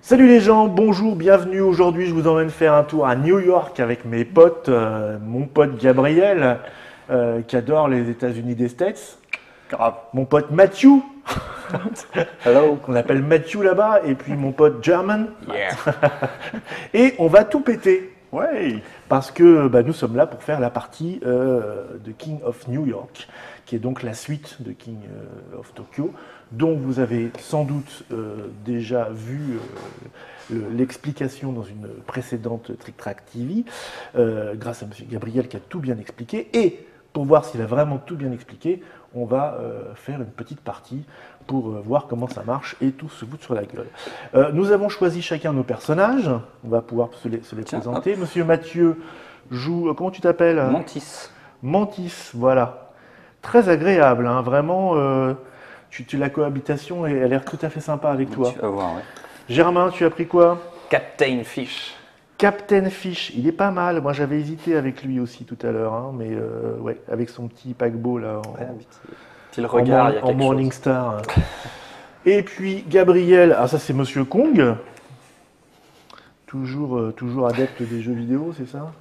Salut les gens, bonjour, bienvenue. Aujourd'hui, je vous emmène faire un tour à New York avec mes potes. Mon pote Gabriel, qui adore les États-Unis des States. Grave. Mon pote Matthew, Hello. qu'on appelle Matthew là-bas. Et puis mon pote German. Yeah. Et on va tout péter. Ouais. Parce que nous sommes là pour faire la partie de King of New York, qui est donc la suite de King of Tokyo, dont vous avez sans doute déjà vu l'explication dans une précédente Trick Track TV, grâce à M. Gabriel qui a tout bien expliqué. Et pour voir s'il a vraiment tout bien expliqué, on va faire une petite partie pour voir comment ça marche et tout se foutre sur la gueule. Nous avons choisi chacun nos personnages, on va pouvoir se les présenter. Hop. Monsieur Mathieu joue, comment tu t'appelles? Mantis. Mantis, voilà. Très agréable, hein, vraiment. La cohabitation, elle a l'air tout à fait sympa avec toi. Tu vas voir, ouais. Germain, tu as pris quoi? Captain Fish. Captain Fish, il est pas mal. Moi, j'avais hésité avec lui aussi tout à l'heure, hein, mais ouais, avec son petit paquebot là, Ouais, petit regard, il y a en quelque Morning chose. Star. Et puis Gabriel, ah ça c'est Monsieur Kong, toujours adepte des jeux vidéo, c'est ça?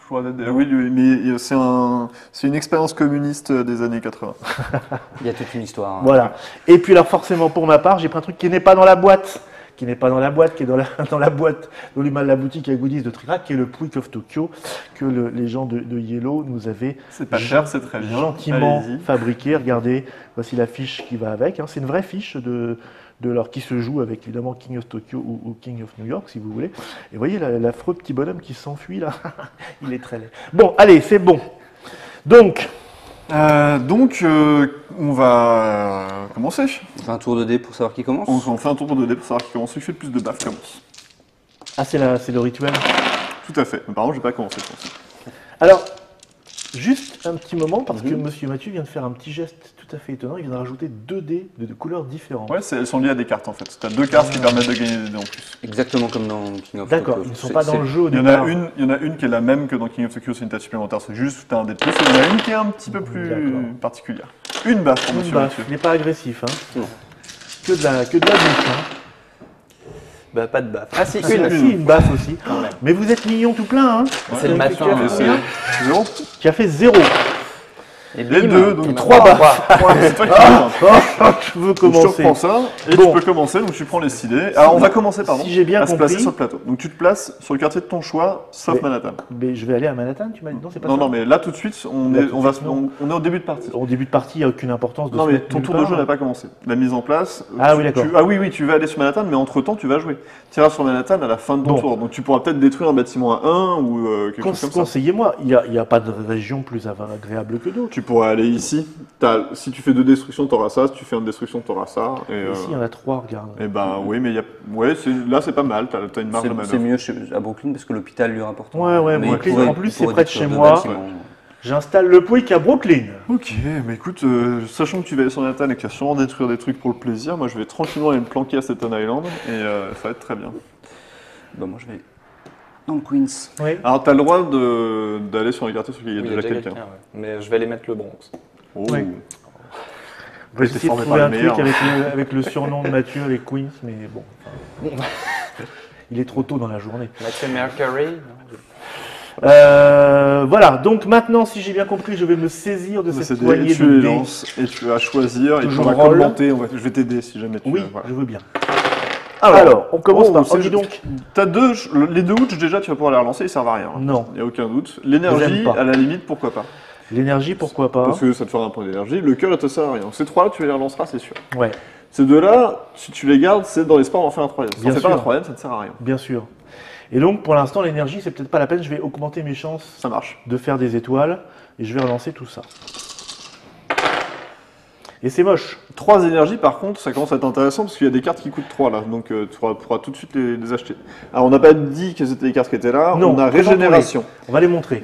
Toujours oui, mais c'est une expérience communiste des années 80. Il y a toute une histoire. Hein. Voilà. Et puis alors forcément pour ma part, j'ai pris un truc qui n'est pas dans la boîte, qui est dans la boîte, dans la boîte, dans la boutique à goodies de Trick Track, qui est le Puig of Tokyo, que les gens de Yellow nous avaient C'est pas cher, c'est très bien. gentiment Allez-y. fabriqué. Regardez, voici la fiche qui va avec, hein. C'est une vraie fiche qui se joue avec évidemment King of Tokyo ou King of New York si vous voulez. Et vous voyez l'affreux petit bonhomme qui s'enfuit là, il est très laid. Bon, allez, c'est bon. Donc, On va commencer. On fait un tour de dés pour savoir qui commence. On fait un tour de dé pour savoir qui commence. Celui qui fait le plus de baffes commence. c'est le rituel. Tout à fait. Mais par contre, je vais pas commencer. Je pense. Alors, juste un petit moment, parce que Monsieur Mathieu vient de faire un petit geste tout à fait étonnant. Il vient de rajouter 2 dés de couleurs différentes. Ouais, elles sont liées à des cartes en fait. Tu as deux cartes qui permettent de gagner des dés en plus. Exactement comme dans King of D'accord, Tokyo. ils ne sont pas dans le jeu au Il y en départ. a une qui est la même que dans King of Tokyo, c'est une tâche supplémentaire. C'est juste tu as un dé de plus. Et il y en a une qui est un petit peu plus D'accord. particulière. Une baffe pour Une Monsieur baffe, Mathieu. il n'est pas agressif. Hein. Non. Que de la bouffe. Hein. Bah, pas de baffe. Ah si, Si, une baffe aussi. Quand même. Mais vous êtes mignon tout plein. Hein. C'est le matin. Tu as Mais fait c'est combien? zéro. Tu as fait 0. Et Les bim, deux, donc on a 3 baffes. C'est toi qui commences. Je veux Donc, je te commencer. reprends ça, et Bon. tu peux commencer, donc tu prends les 6 dés. Alors on va commencer, pardon, si j'ai bien à se placer compris- sur le plateau. Donc tu te places sur le quartier de ton choix, sauf Mais- Manhattan. Mais je vais aller à Manhattan, tu m'as dit? Non, c'est pas Non, ça. non, mais là tout de suite, on Là, est, tout de on va, suite, non. on est au début de partie. Au début de partie, il n'y a aucune importance de Non, se mais mettre ton nulle tour de part. jeu n'a pas commencé. La mise en place. Ah oui, d'accord. Ah oui, tu vas aller sur Manhattan, mais entre-temps, tu vas jouer. Tu iras sur Manhattan à la fin de ton Bon. tour. Donc tu pourras peut-être détruire un bâtiment à 1 ou quelque chose comme ça. Conseillez-moi, il n'y a pas de région plus agréable que d'autres. Tu pourras aller ici. Si tu fais 2 destructions, tu auras ça. Si tu fais une destruction, tu auras ça. Et, Ici, il y en a 3, regarde. et ben oui, mais là c'est pas mal. Tu as une marge de C'est manœuvre. mieux à Brooklyn parce que l'hôpital lui est important. Ouais, Mais Brooklyn, il pourrait- en plus, il c'est pourrait près de détruire chez deux moi. bâtiments. J'installe le Puig à Brooklyn. Ok, mais écoute, sachant que tu vas aller sur Manhattan et que tu vas sûrement détruire des trucs pour le plaisir, moi je vais tranquillement aller me planquer à Staten Island et ça va être très bien. Bah, moi, je vais dans le Queens. Oui. Alors t'as le droit d'aller sur les quartiers sur lesquels il y a Oui, déjà quelqu'un. ouais. Mais je vais aller mettre le Bronx. Oh. Oui. On va t'es essayer de formé trouver par un le truc meilleur. avec le surnom de Mathieu avec Queens, mais bon. Il est trop tôt dans la journée. Mathieu Mercury. non, Voilà, donc maintenant, si j'ai bien compris, je vais me saisir de C'est cette des- poignée tu de les dés. lances et tu vas choisir et Toujours tu vas roll. commenter. Je vais t'aider si jamais tu Oui, voilà. je veux bien. Alors, on commence par... c'est- Oh, dis donc. T'as les 2 outs déjà tu vas pouvoir les relancer, ils servent à rien. hein. Non. Il n'y a aucun doute. Je les L'énergie, aime pas. à la limite, pourquoi pas. L'énergie, pourquoi pas? Parce que ça te fera un point d'énergie. Le cœur, il te sert à rien. Donc ces 3-là, tu les relanceras, c'est sûr. Ouais, Ces 2-là, si tu les gardes, c'est dans l'espoir d'en faire un 3ème. Si Bien on fait pas sûr. un 3ème, ça ne sert à rien. bien sûr. Et donc, pour l'instant, l'énergie, c'est peut-être pas la peine. Je vais augmenter mes chances Ça marche. de faire des étoiles et je vais relancer tout ça. Et c'est moche. 3 énergies, par contre, ça commence à être intéressant parce qu'il y a des cartes qui coûtent 3 là. Donc tu pourras tout de suite les acheter. Alors on n'a pas dit que c'était les cartes qui étaient là. Non, on a présentons-les. régénération. On va les montrer.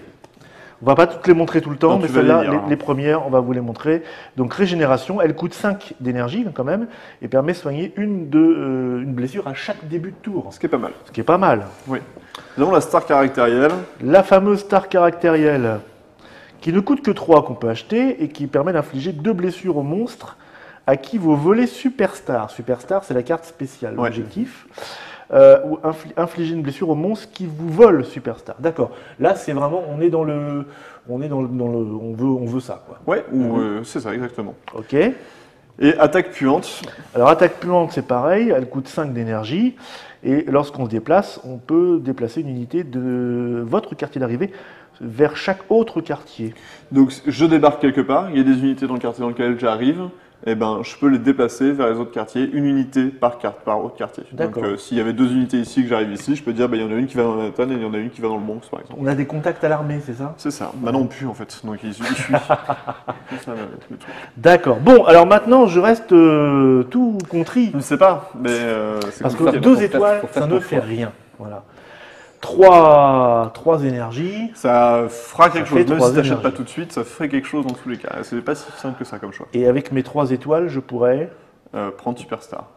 On va pas toutes les montrer tout le temps, Non, mais tu vas les celles-là, lire, hein. les premières, on va vous les montrer. Donc régénération, elle coûte 5 d'énergie quand même, et permet de soigner une blessure à chaque début de tour. Ce qui est pas mal. Ce qui est pas mal. Oui. Nous avons la star caractérielle. La fameuse star caractérielle, qui ne coûte que 3 qu'on peut acheter, et qui permet d'infliger 2 blessures au monstre à qui vous volez Superstar. Superstar, c'est la carte spéciale, Ouais. l'objectif. ou infliger une blessure au monstre qui vous vole Superstar. D'accord. Là, c'est vraiment, on est dans le, on veut ça, quoi. Ouais, c'est ça, exactement. Ok. Et attaque puante. Alors, attaque puante, c'est pareil, elle coûte 5 d'énergie. Et lorsqu'on se déplace, on peut déplacer une unité de votre quartier d'arrivée vers chaque autre quartier. Donc je débarque quelque part, il y a des unités dans le quartier dans lequel j'arrive, et ben je peux les déplacer vers les autres quartiers, une unité par autre quartier. Donc D'accord. s'il y avait 2 unités ici que j'arrive ici, je peux dire il y en a une qui va dans Manhattan et il y en a une qui va dans le Bronx par exemple. On a des contacts à l'armée, c'est ça? C'est ça. Maintenant on pue en fait, donc il suit. C'est ça, le truc. D'accord. Bon, alors maintenant, je reste tout contrit. Je ne sais pas, mais c'est Parce que compliqué. 2 faut faire- étoiles, faut faire ça ton ne fait choix. rien. Voilà. 3 énergies. Ça fera quelque fait chose, même 3 si tu n'achètes énergies. pas tout de suite, ça ferait quelque chose dans tous les cas. C'est pas si simple que ça comme choix. Et avec mes 3 étoiles, je pourrais. Prendre Superstar,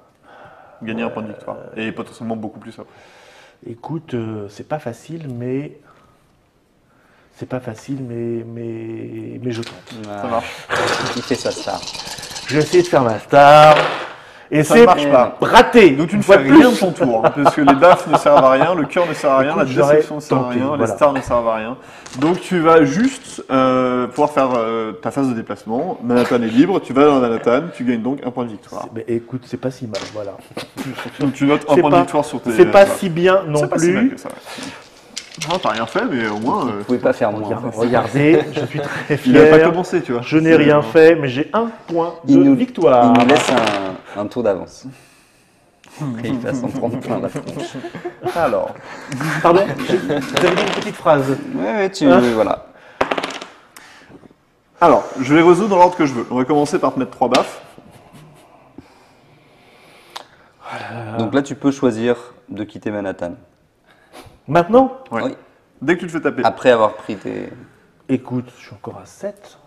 gagner un point de victoire, et potentiellement beaucoup plus après. Écoute, c'est pas facile, mais. C'est pas facile, mais je tente. Ça marche. Il fait sa star. Je vais essayer de faire ma star. Et Ça c'est ne marche pas. raté. Donc tu ne Une fois fais de rien de plus. ton tour, hein, parce que les baffes ne servent à rien, le cœur ne sert à rien, Écoute, la j'aurais destruction ne sert à tenté, rien, voilà. les stars ne servent à rien. Donc tu vas juste pouvoir faire ta phase de déplacement. Manhattan est libre, tu vas dans Manhattan, tu gagnes donc un point de victoire. Mais écoute, c'est pas si mal, voilà. Donc tu notes un C'est point pas- de victoire sur tes. C'est pas voilà. si bien non C'est pas si mal plus. que ça. Non, t'as rien fait, mais au moins. Vous pouvez pas faire moins. Regardez, je suis très Il n'avait pas fier. commencé, tu vois. Je n'ai rien fait, mais j'ai un point de Il nous victoire. Il nous laisse un tour d'avance. Et il va s'en prendre plein la tronche. Alors. Pardon, vous avez dit une petite phrase. Ouais, voilà. Alors, je vais résoudre dans l'ordre que je veux. On va commencer par te mettre 3 baffes. Donc là, tu peux choisir de quitter Manhattan. Maintenant, Ouais. Oui. Dès que tu te fais taper. Après avoir pris tes. écoute, je suis encore à 7.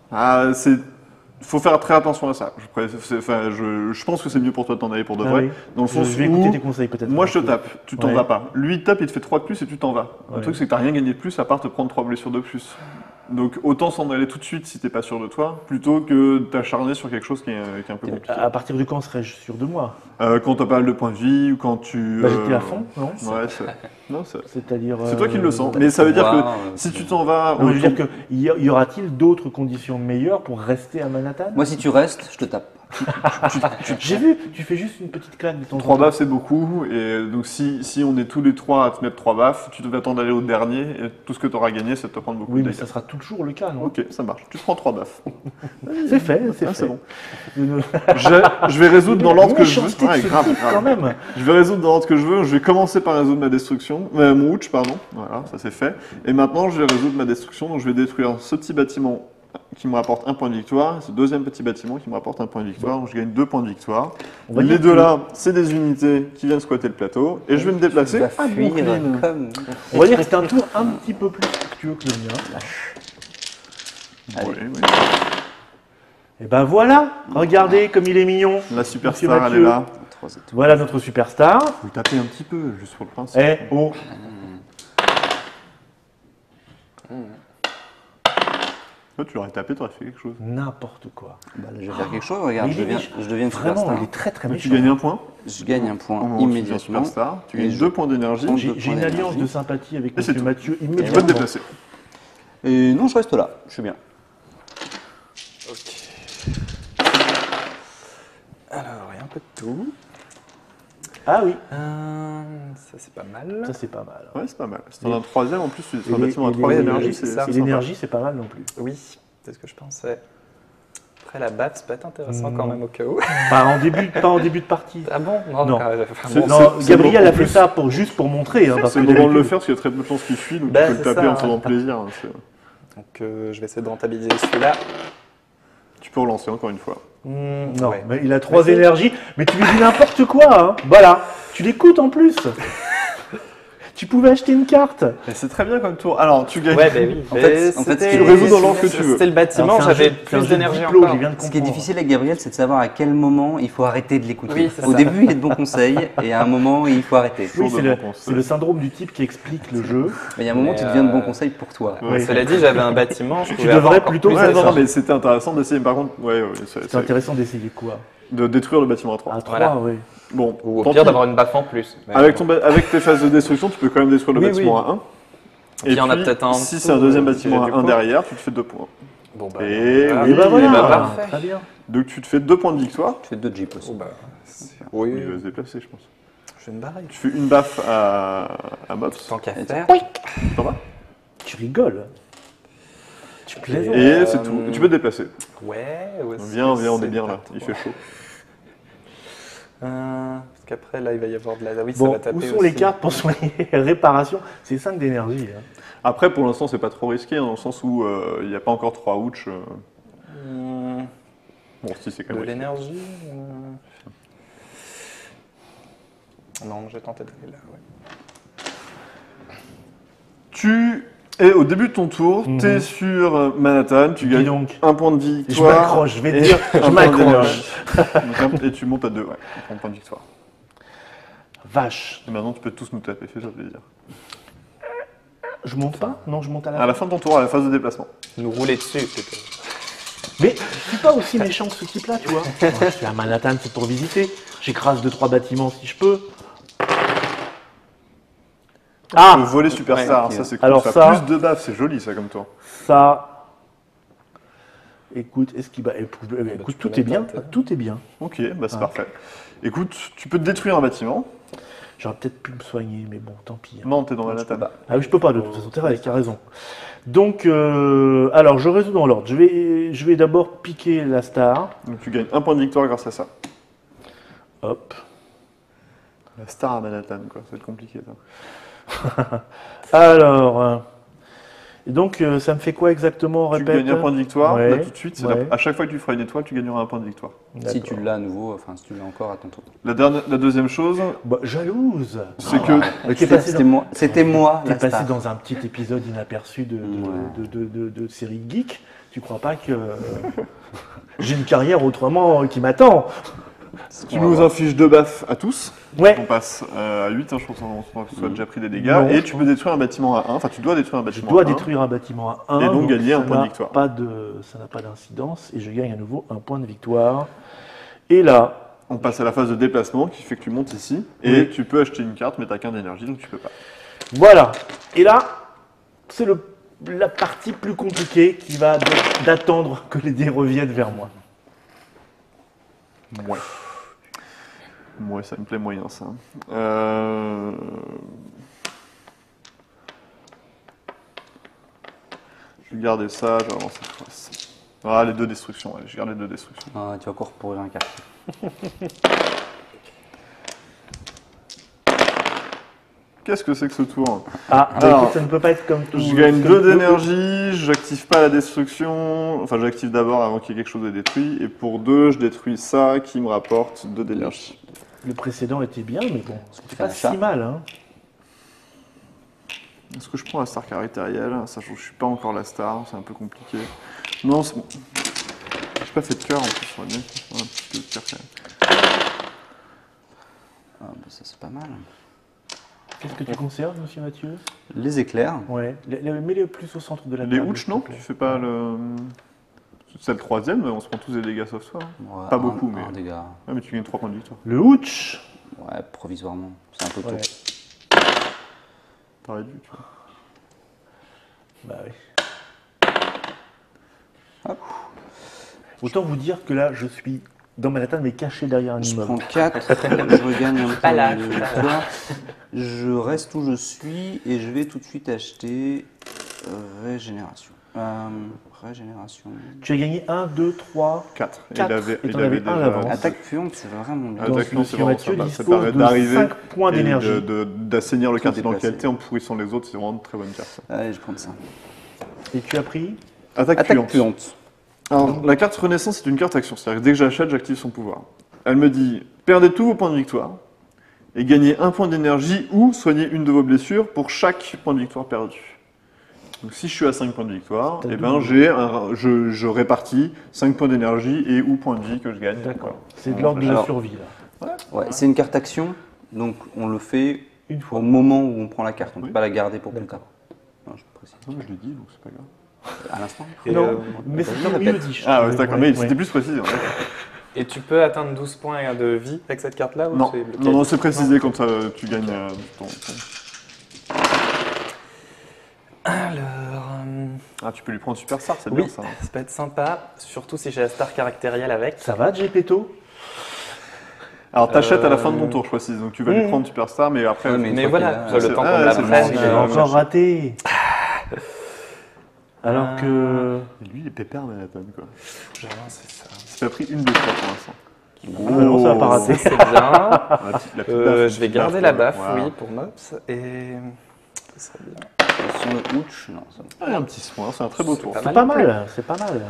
Faut faire très attention à ça. Je pense que c'est mieux pour toi de t'en aller pour de Ah vrai. oui. Dans le sens Je vais où, écouter tes conseils peut-être. moi je te tape, tu t'en Ouais. vas pas. Lui il te tape, il te fait 3 de plus et tu t'en vas. Le Ouais. truc c'est que t'as rien gagné de plus à part te prendre 3 blessures de plus. Donc autant s'en aller tout de suite si t'es pas sûr de toi, plutôt que t'acharner sur quelque chose qui est un peu compliqué. À partir de quand serais-je sûr de moi? Quand t'as pas mal de points de vie ou quand tu... Bah, j'étais à fond, non? Ouais, non, C'est-à-dire. c'est toi qui le sens. Mais ça veut dire que Pouvoir, si tu t'en vas... Non, mais je veux autour- dire que y aura-t-il d'autres conditions meilleures pour rester à Manhattan? Moi, si tu restes, je te tape. J'ai vu, tu fais juste une petite claque de temps en 3 temps. baffes c'est beaucoup, et donc si on est tous les 3 à te mettre 3 baffes, tu devais attendre d'aller au dernier, et tout ce que tu auras gagné c'est de te prendre beaucoup Oui, de mais dégâts. ça sera toujours le cas, non? Ok, ça marche, tu te prends 3 baffes. C'est fait, c'est Ah, fait. c'est bon. Je vais résoudre dans l'ordre que je veux. Méchanceté de Ouais, ce grave, type, grave. quand même. Je vais résoudre dans l'ordre que je veux, je vais commencer par résoudre ma destruction, mon ouch, pardon, voilà, ça c'est fait. Et maintenant je vais résoudre ma destruction, donc je vais détruire ce petit bâtiment qui me rapporte un point de victoire, et ce deuxième petit bâtiment qui me rapporte un point de victoire, donc je gagne 2 points de victoire. On va Les dire deux que- là, c'est des unités qui viennent squatter le plateau, et je vais me Tu déplacer vas à fuir Brooklyn. comme. On va dire que c'est un tour un petit peu plus fructueux que le mien. Allez. Oui, oui. Et ben voilà, regardez comme il est mignon. La Monsieur superstar, elle est Mathieu. là. 3 étoiles. Voilà notre superstar. Faut le taper un petit peu, juste pour le principe. Eh, oh, Toi, tu l'aurais tapé, tu aurais fait quelque chose. n'importe quoi. Bah, là, je vais faire quelque chose. Regarde, Mais il est je deviens une Vraiment, superstar. il est très très Donc, tu méchant. gagnes un point. Je gagne un point Au moment où tu deviens immédiatement. superstar. Tu Et gagnes je 2 points d'énergie. prends Tu deux J'ai une points alliance d'énergie. de sympathie avec Et c'est Monsieur tout. Mathieu peux te immédiatement. déplacer. Et non, je reste là. Je suis bien. Alors, il y a un peu de tout. Ah oui, Ça, c'est pas mal. ça c'est pas mal. Ouais, c'est pas mal. C'est dans un troisième, en plus, c'est un Et les- bâtiment à et 3 les- énergies, oui, c'est c'est ça. Et sympa. l'énergie, c'est pas mal non plus. Oui, c'est ce que je pensais. Après, la batte, ça peut être intéressant quand même au cas où. Pas en début de partie. Ah bon? Non, Non. enfin, C'est- bon, Non, c'est Gabriel bon, a en fait plus. ça juste pour montrer. Hein, parce C'est que le moment de le d'habitude- faire parce qu'il y a très peu de chances qu'il suit, donc Bah, tu peux le c'est taper ça, en faisant hein. plaisir. Hein, donc je vais essayer de rentabiliser celui-là. tu peux relancer encore une fois. Non, Ouais. mais il a 3 Mais c'est- énergies, mais tu lui dis n'importe quoi. Hein. Voilà, tu l'écoutes en plus. Tu pouvais acheter une carte. Mais c'est très bien comme tour. Alors, tu gagnes. Ouais, bah oui. En fait, c'était- tu résous dans l'ordre que tu veux. C'était le bâtiment, Alors, c'est un j'avais jeu- c'est un plus jeu de d'énergie diplo, encore. je viens de Ce qui est comprendre. difficile avec Gabriel, c'est de savoir à quel moment il faut arrêter de l'écouter. Oui, c'est Au ça. début, il est de bons conseils, et à un moment, il faut arrêter. Oui, Toujours c'est de le, bons conseils. c'est le syndrome du type qui explique le jeu. Mais il y a un moment, Mais, tu deviens de bons conseils pour toi. Ouais. Oui. Cela dit, j'avais un bâtiment, je Tu pouvais devrais avoir encore plutôt plus faire Ouais, ça. non, mais c'était intéressant d'essayer. Par contre, ouais, C'est intéressant d'essayer quoi. de détruire le bâtiment à 3. À 3, Voilà. oui. Bon, Ou au tant pire pis. d'avoir une baffe en plus. Mais Avec, bon. avec tes phases de destruction, tu peux quand même détruire le Oui, bâtiment oui. à 1. Puis il y en a peut-être un en si dessous, c'est un deuxième si bâtiment j'ai à du 1 coup. derrière, tu te fais 2 points. Bon, bah, Et voilà. oui, Et bah voilà, bah, parfait. très bien. Donc tu te fais 2 points de victoire. Tu fais 2 jeeps aussi. Bon, bah, Il oui, va se déplacer, je pense. je vais me barrer. Tu fais une baffe à Mops. Tant qu'à faire. T'en vas. Tu rigoles. Tu plaisantes. Et c'est tout. Tu peux te déplacer. Ouais, Viens, on est bien là. Il fait chaud. Parce qu'après, là, il va y avoir de la. Oui, ça Bon, va taper où sont aussi. les cartes pour soigner réparation? C'est 5 d'énergie. Hein. Après, pour l'instant, c'est pas trop risqué, dans le sens où il n'y a pas encore 3 ouch. Hmm, Bon, si, c'est quand De même risqué. l'énergie Non, je vais tenter d'aller là, ouais. Tu es au début de ton tour, Mhm. tu es sur Manhattan, tu Dis gagnes donc. un point de Je victoire. m'accroche, je vais te et dire, un je point m'accroche. d'énergie. Et tu montes à 2, ouais, un point de victoire. Vache. Et maintenant, tu peux tous nous taper, fais-toi plaisir. Je monte pas? Non, je monte à la À fin. la fin de ton tour, à la phase de déplacement. Nous rouler dessus, plutôt. Mais je suis pas aussi méchant que ce type-là, tu vois. Moi, je suis à Manhattan, c'est pour visiter. J'écrase 2-3 bâtiments si je peux. Le Ah, volet superstar, ok. ça c'est cool. Alors ça, ça- plus de baffes, c'est joli ça comme toi. ça. Écoute, est-ce qu'il va. Écoute, tu peux tout est même bien. pas, t'es- Tout est bien. Ok, bah c'est Ah. parfait. Écoute, tu peux te détruire un bâtiment. J'aurais peut-être pu me soigner, mais bon, tant pis. hein. Non, t'es dans Non, tu Manhattan. peux pas. Ah oui, je peux pas de toute façon, t'as raison. Donc, alors je résous dans l'ordre. Je vais d'abord piquer la star. Donc tu gagnes un point de victoire grâce à ça. Hop. La star à Manhattan, quoi. Ça va être compliqué ça. Alors, et donc ça me fait quoi exactement? Tu Répète. gagnes un point de victoire, Ouais, là tout de suite. ouais. À chaque fois que tu feras une étoile, tu gagneras un point de victoire. Si D'accord. tu l'as à nouveau, enfin si tu l'as encore à ton tour. La deuxième chose, Bah, jalouse. c'est que Mais t'es passé C'était dans, moi, c'était moi t'es la passé star. dans un petit épisode inaperçu de série geek. Tu crois pas que j'ai une carrière autrement qui m'attend? tu nous infliges 2 baffes à tous. Ouais. On passe à 8, hein, je pense qu'on soit déjà pris des dégâts. Non, et je tu pense- peux détruire un bâtiment à 1. Enfin, tu dois détruire un Je bâtiment dois à 1. détruire un bâtiment à 1. Et donc gagner un ça point de n'a victoire. Ça n'a pas d'incidence et je gagne à nouveau un point de victoire. Et là, On passe à la phase de déplacement qui fait que tu montes ici. Et Oui. tu peux acheter une carte, mais t'as qu'un d'énergie, donc tu peux pas. voilà. Et là, c'est la partie plus compliquée qui va d'attendre que les dés reviennent vers moi. Ouais. Ouais, ça me plaît moyen ça. Je vais garder ça, je vais avancer cette fois. Ah, les 2 destructions, allez, je garde les 2 destructions. Ah, tu vas encore pourrir un quartier. Qu'est-ce que c'est que ce tour? Ah, bah Alors, écoute, ça ne peut pas être comme tout. Je gagne comme 2 tout. d'énergie, j'active pas la destruction, enfin j'active d'abord avant qu'il y ait quelque chose de détruit, et pour 2, je détruis ça qui me rapporte 2 d'énergie. Le précédent était bien, mais bon, c'est fais pas un chat. si mal. Hein. Est-ce que je prends la star caractérielle, sachant que je suis pas encore la star, c'est un peu compliqué. Non, c'est bon. J'ai pas fait de cœur en plus, sur le nez. Un petit peu de cœur quand même. Ah, bah, ça c'est pas mal. Qu'est-ce que tu conserves, monsieur Mathieu? Les éclairs. Ouais, mets-les plus au centre de la Les table. ouch, s'il te non? plaît. Tu fais pas le. C'est le 3ème, mais on se prend tous des dégâts sauf toi. Hein. Ouais, Pas beaucoup, mais- Un dégât. Ah, mais tu gagnes 3 points de victoire. Le ouch. Ouais, provisoirement. C'est un peu tôt. Ouais. T'aurais dû, tu vois. Bah oui. Autant vous dire que là, je suis dans Manhattan, mais caché derrière un Je immeuble. prends 4, je regagne un point là, de je suis là. victoire. Je reste où je suis et je vais tout de suite acheter régénération. Régénération. Tu as gagné 1, 2, 3. 4. Et Quatre. il avait, Et il t'en avait avais un déjà. d'avance. Attaque puante, c'est vraiment bien. Ah, Donc, d'accord, c'est monsieur vraiment Mathieu sympa. Ça dispose permet de d'arriver 5 points et d'énergie. d'assainir le quartier dans lequel déplacer. t'es en pourrissant les autres, c'est vraiment une très bonne carte. Ça. Allez, je prends ça. Et tu as pris Attaque Attaque puante. puante. Alors, la carte Renaissance, c'est une carte action. C'est-à-dire que dès que j'achète, j'active son pouvoir. Elle me dit perdez tous vos points de victoire et gagnez un point d'énergie ou soignez une de vos blessures pour chaque point de victoire perdu. Donc, si je suis à 5 points de victoire, T'as eh ben, je répartis 5 points d'énergie et ou points de vie que je gagne. D'accord. C'est de l'ordre de la Alors- survie, là. Ouais, c'est une carte action, donc on le fait Une au fois. moment où on prend la carte. On ne Oui. peut pas la garder pour plus tard. D'accord. Non, je précise. Non, mais je l'ai dit, donc c'est pas grave. À l'instant. Non, Et, mais vas-y, c'est mieux répète. dit. je Ah, trouve. ouais, d'accord, Ouais, mais ouais. c'était plus précis. En fait. Et tu peux atteindre 12 points de vie avec cette carte-là ou Non, c'est bloqué? non, c'est précisé comme ça, tu gagnes ton... Alors, Ah, tu peux lui prendre Superstar, c'est oui, bien ça. ça peut être sympa, surtout si j'ai la star caractérielle avec. Ça va, Gepetto? Alors, t'achètes à la fin de ton tour, je précise. Donc, tu vas lui Mmh. prendre Superstar, mais après... Ouais, mais Mais une fois voilà, qu'il a- le temps Ah, qu'on ouais, c'est l'apprenne. bon, J'ai j'ai encore raté. Alors Ah. que... Et lui, il est pépère, Manhattan, quoi. J'avance, c'est ça. Il s'est pris une blessure pour l'instant. Ah, non, ça va pas rater. C'est bien. La petite baffe, Je vais garder la baffe, voilà. oui, pour Mops. Et ça serait bien. Sur le Ouch, non. Ça... Ah, un petit soin, c'est un très beau tour. pas C'est pas mal, c'est pas mal.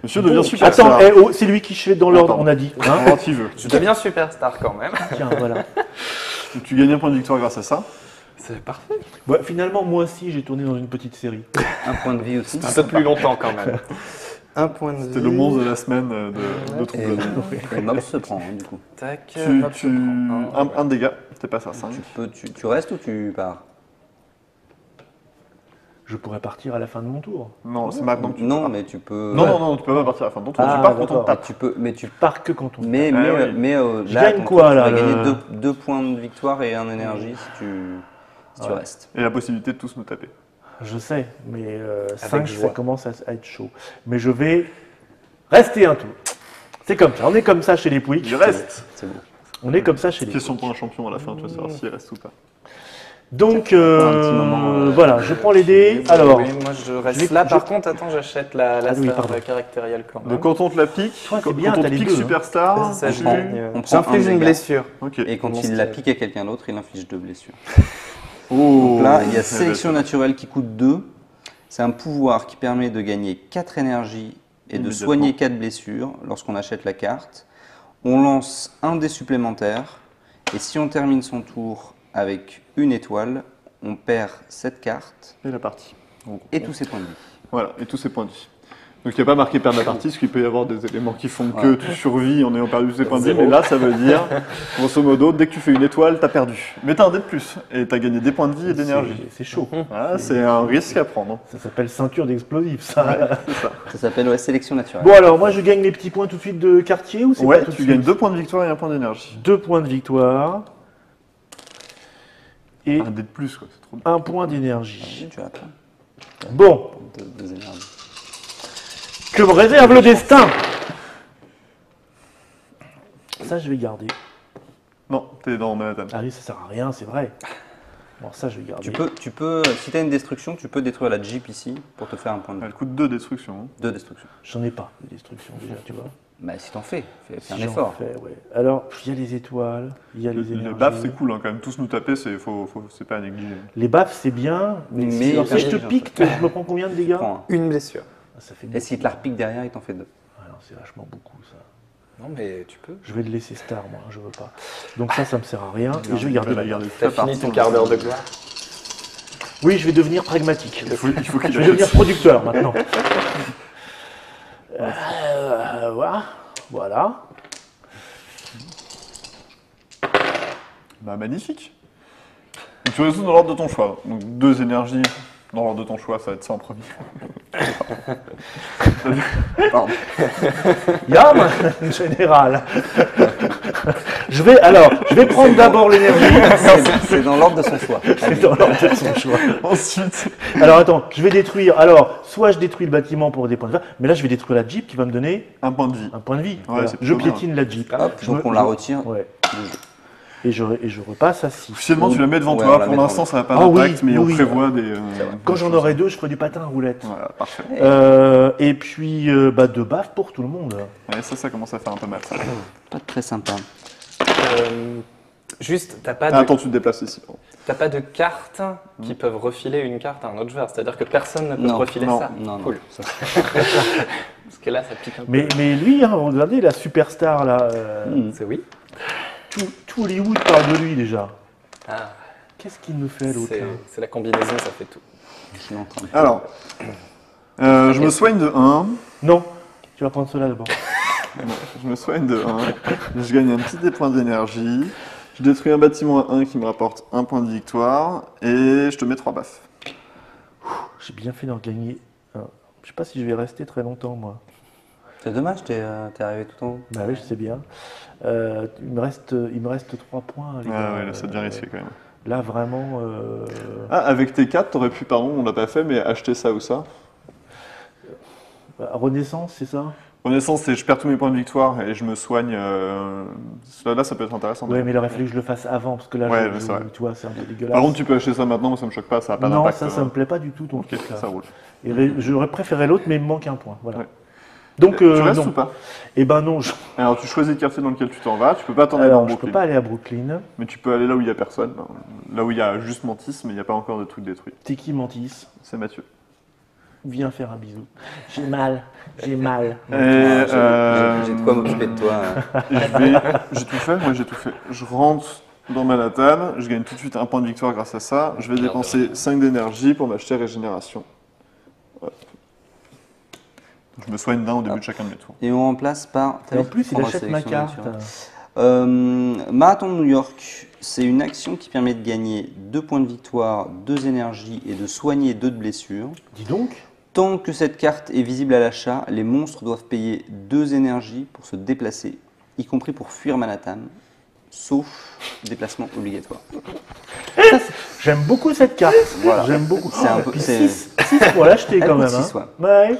Monsieur devient Bon, Superstar. attends, oh, c'est lui qui fait dans l'ordre, Attends. on a dit. Hein Quand il veut. Je deviens superstar quand même. Tiens, voilà. Donc, tu gagnes un point de victoire grâce à ça. C'est parfait. Ouais, finalement, moi aussi, j'ai tourné dans une petite série. Un point de vie aussi. Un peu plus longtemps quand même. Un point de vie. C'était le monstre de la semaine de Et, Troublon. et Mob se prend, hein, du coup. Tac. Tu, Mops tu... se prend un dégât, t'es passé à 5. Tu restes ou tu pars? Je pourrais partir à la fin de mon tour. Non, c'est maintenant que tu Non, pars. mais tu peux. Non, tu peux pas partir à la fin de ton tour. Ah, tu pars quand on d'accord. te tape. Tu peux, mais tu. Pars que quand on... Mais, Ah, mais, oui. mais Je là, gagne ton quoi, tour, là, tu vas le- gagner deux points de victoire et un énergie si tu Ouais. restes. Et la possibilité de tous nous taper. Je sais, mais 5, ça joie. commence à être chaud. Mais je vais rester un tour. C'est comme ça, on est comme ça chez les Pouics. Il reste. C'est beau. On est comme ça chez les Question Pouics. pour un champion à la fin, tu vas savoir s'il reste ou pas. Donc, un petit moment, voilà, je prends les dés. Alors, Oui, moi je reste je vais- là. je- Par contre, attends, j'achète la Ah oui, star pardon. caractérielle quand même. Donc quand on te la pique, Toi, c'est quand bien, on t'as te les pique deux, hein. Superstar, Ça, je prend- gagne. on prend J'inflige un une dégât. blessure. Ok. Et quand Mon il la style. pique à quelqu'un d'autre, il inflige 2 blessures. Oh. Donc là, il y a Eh sélection ben, naturelle qui coûte 2. C'est un pouvoir qui permet de gagner 4 énergies et de Immédiatement. soigner 4 blessures lorsqu'on achète la carte. On lance un dé supplémentaire et si on termine son tour avec une étoile, on perd cette carte Et la partie. Donc, et tous ses points de vie. Voilà, et tous ses points de vie. Donc il n'y a pas marqué perdre la partie, parce qu'il peut y avoir des éléments qui font que Ouais. tu survis en ayant perdu ses points de vie, Zéro. mais là ça veut dire, grosso modo, dès que tu fais une étoile, t'as perdu. Mais t'as un dé de plus, et t'as gagné des points de vie et d'énergie. c'est chaud. Voilà, c'est un risque à prendre. Ça s'appelle ceinture d'explosifs, ça. C'est ça. Ça s'appelle sélection naturelle. Bon, alors, moi, je gagne les petits points tout de suite de quartier ou c'est Ouais, pas tout de tu suite gagnes 2 points de victoire et 1 point d'énergie. 2 points de victoire et Un dé de plus, quoi, c'est trop bien. 1 point d'énergie. Tu as plein Bon, de énergies. que me réserve le destin? Ça, je vais garder. Non, t'es dans Manhattan. Ah oui, ça sert à rien, c'est vrai. Bon, ça, je vais garder. Tu peux, si tu as une destruction, tu peux détruire la Jeep ici pour te faire un point de vie. Elle coûte 2 destructions. hein. 2 destructions. J'en ai pas de destruction déjà, tu vois. Bah si t'en fais, fais Si un j'en effort. fais, ouais. Alors, il y a les étoiles, il y a les Les énergies. baffes, c'est cool, hein, quand même. Tous nous taper, c'est pas à négliger. Les baffes, c'est bien, mais, Mais alors, si je te intelligent, pique, je me prends combien de dégâts? Prends un. Une blessure. Ah, ça fait Et beaucoup. s'il te la repique derrière, il t'en fait 2. Ah non, c'est vachement beaucoup, ça. Non, mais tu peux. Je vais le laisser star, moi, je veux pas. Donc ça me sert à rien, et je vais garder la garde. T'as fini ton quart d'heure de gloire. Oui, je vais devenir pragmatique. Il faut qu'il Je vais devenir producteur, maintenant. Voilà. Voilà. Bah, magnifique. Donc, tu résous dans l'ordre de ton choix. Donc 2 énergies dans l'ordre de ton choix, ça va être ça en premier. Pardon. Yam, général. je vais prendre d'abord l'énergie. C'est dans l'ordre de son choix. C'est dans l'ordre de son choix. Ensuite, Alors attends, je vais détruire. Alors, soit je détruis le bâtiment pour des points de vie, mais là je vais détruire la Jeep qui va me donner un point de vie. un point de vie. Ouais, Voilà. c'est Je plutôt piétine la Jeep. Hop, Je donc me- on la je- retire. Ouais. du jeu. Et je repasse à 6. Officiellement, tu la mets devant Ouais, on toi. la Pour met l'instant, devant ça n'a pas Ah oui, d'impact, mais on oui. prévoit des. Quand des j'en choses. aurai 2, je ferai du patin à roulette. Voilà, parfait. Et puis, de baffes pour tout le monde. Ouais, ça commence à faire un peu mal. Ça. Pas très sympa. Juste, t'as pas, Ah, attends, tu te déplaces ici. pardon. t'as pas de cartes qui peuvent refiler une carte à un autre joueur. C'est-à-dire que personne ne peut Non, refiler non, ça. Non, non. Cool. ça- Parce que là, ça pique un peu. Mais lui, hein, regardez la superstar là. C'est oui. Tout Hollywood parle de lui déjà. Ah, Qu'est-ce qu'il nous fait l'autre là c'est la combinaison, ça fait tout. Je suis en train de- Alors, je me soigne de 1. Non, tu vas prendre cela d'abord. Je me soigne de 1. Je gagne un petit des points d'énergie. Je détruis un bâtiment à 1 qui me rapporte 1 point de victoire. Et je te mets 3 baffes. J'ai bien fait d'en gagner un. Je sais pas si je vais rester très longtemps moi. C'est dommage, t'es arrivé tout en haut. Bah oui, je sais bien. Il me reste 3 points. Les Ah gars. ouais, là, ça devient risqué quand même. Là, vraiment. Ah, avec tes 4, t'aurais pu, pardon, on l'a pas fait, mais acheter ça ou ça. Renaissance, c'est ça? Renaissance, c'est je perds tous mes points de victoire et je me soigne. Là, ça peut être intéressant. Ouais, mais il aurait fallu que je le fasse avant, parce que là, Ouais, c'est vrai. tu vois, c'est un peu dégueulasse. Par contre, tu peux acheter ça maintenant, ça me choque pas, ça n'a pas non, d'impact. ça me plaît pas du tout, ton Ok, truc, là. ça roule. J'aurais préféré l'autre, mais il me manque un point. Voilà. Ouais. Donc, Tu restes non. ou pas? Eh ben non, Alors, tu choisis le quartier dans lequel tu t'en vas, tu peux pas t'en aller alors, dans je peux Brooklyn. pas aller à Brooklyn. Mais tu peux aller là où il y a personne, là où il y a juste Mantis, mais il n'y a pas encore de trucs détruits. T'es qui, Mantis? C'est Mathieu. Viens faire un bisou. J'ai mal, j'ai mal. Et, J'ai de quoi m'occuper de toi. J'ai tout fait, moi j'ai tout fait. Je rentre dans Manhattan, je gagne tout de suite un point de victoire grâce à ça. Je vais dépenser 5 d'énergie pour m'acheter régénération. Hop. Je me soigne d'un au début de chacun de mes tours. Et on remplace par. Et en plus, il Prendre achète la ma sélection carte. naturelle. Marathon de New York, c'est une action qui permet de gagner 2 points de victoire, 2 énergies et de soigner 2 de blessures. Dis donc. Tant que cette carte est visible à l'achat, les monstres doivent payer 2 énergies pour se déplacer, y compris pour fuir Manhattan, sauf déplacement obligatoire. J'aime beaucoup cette carte. Voilà. J'aime beaucoup. C'est un peu- Puis c'est- 6 pour l'acheter Elle quand coûte même. 6, Hein. ouais. Ouais.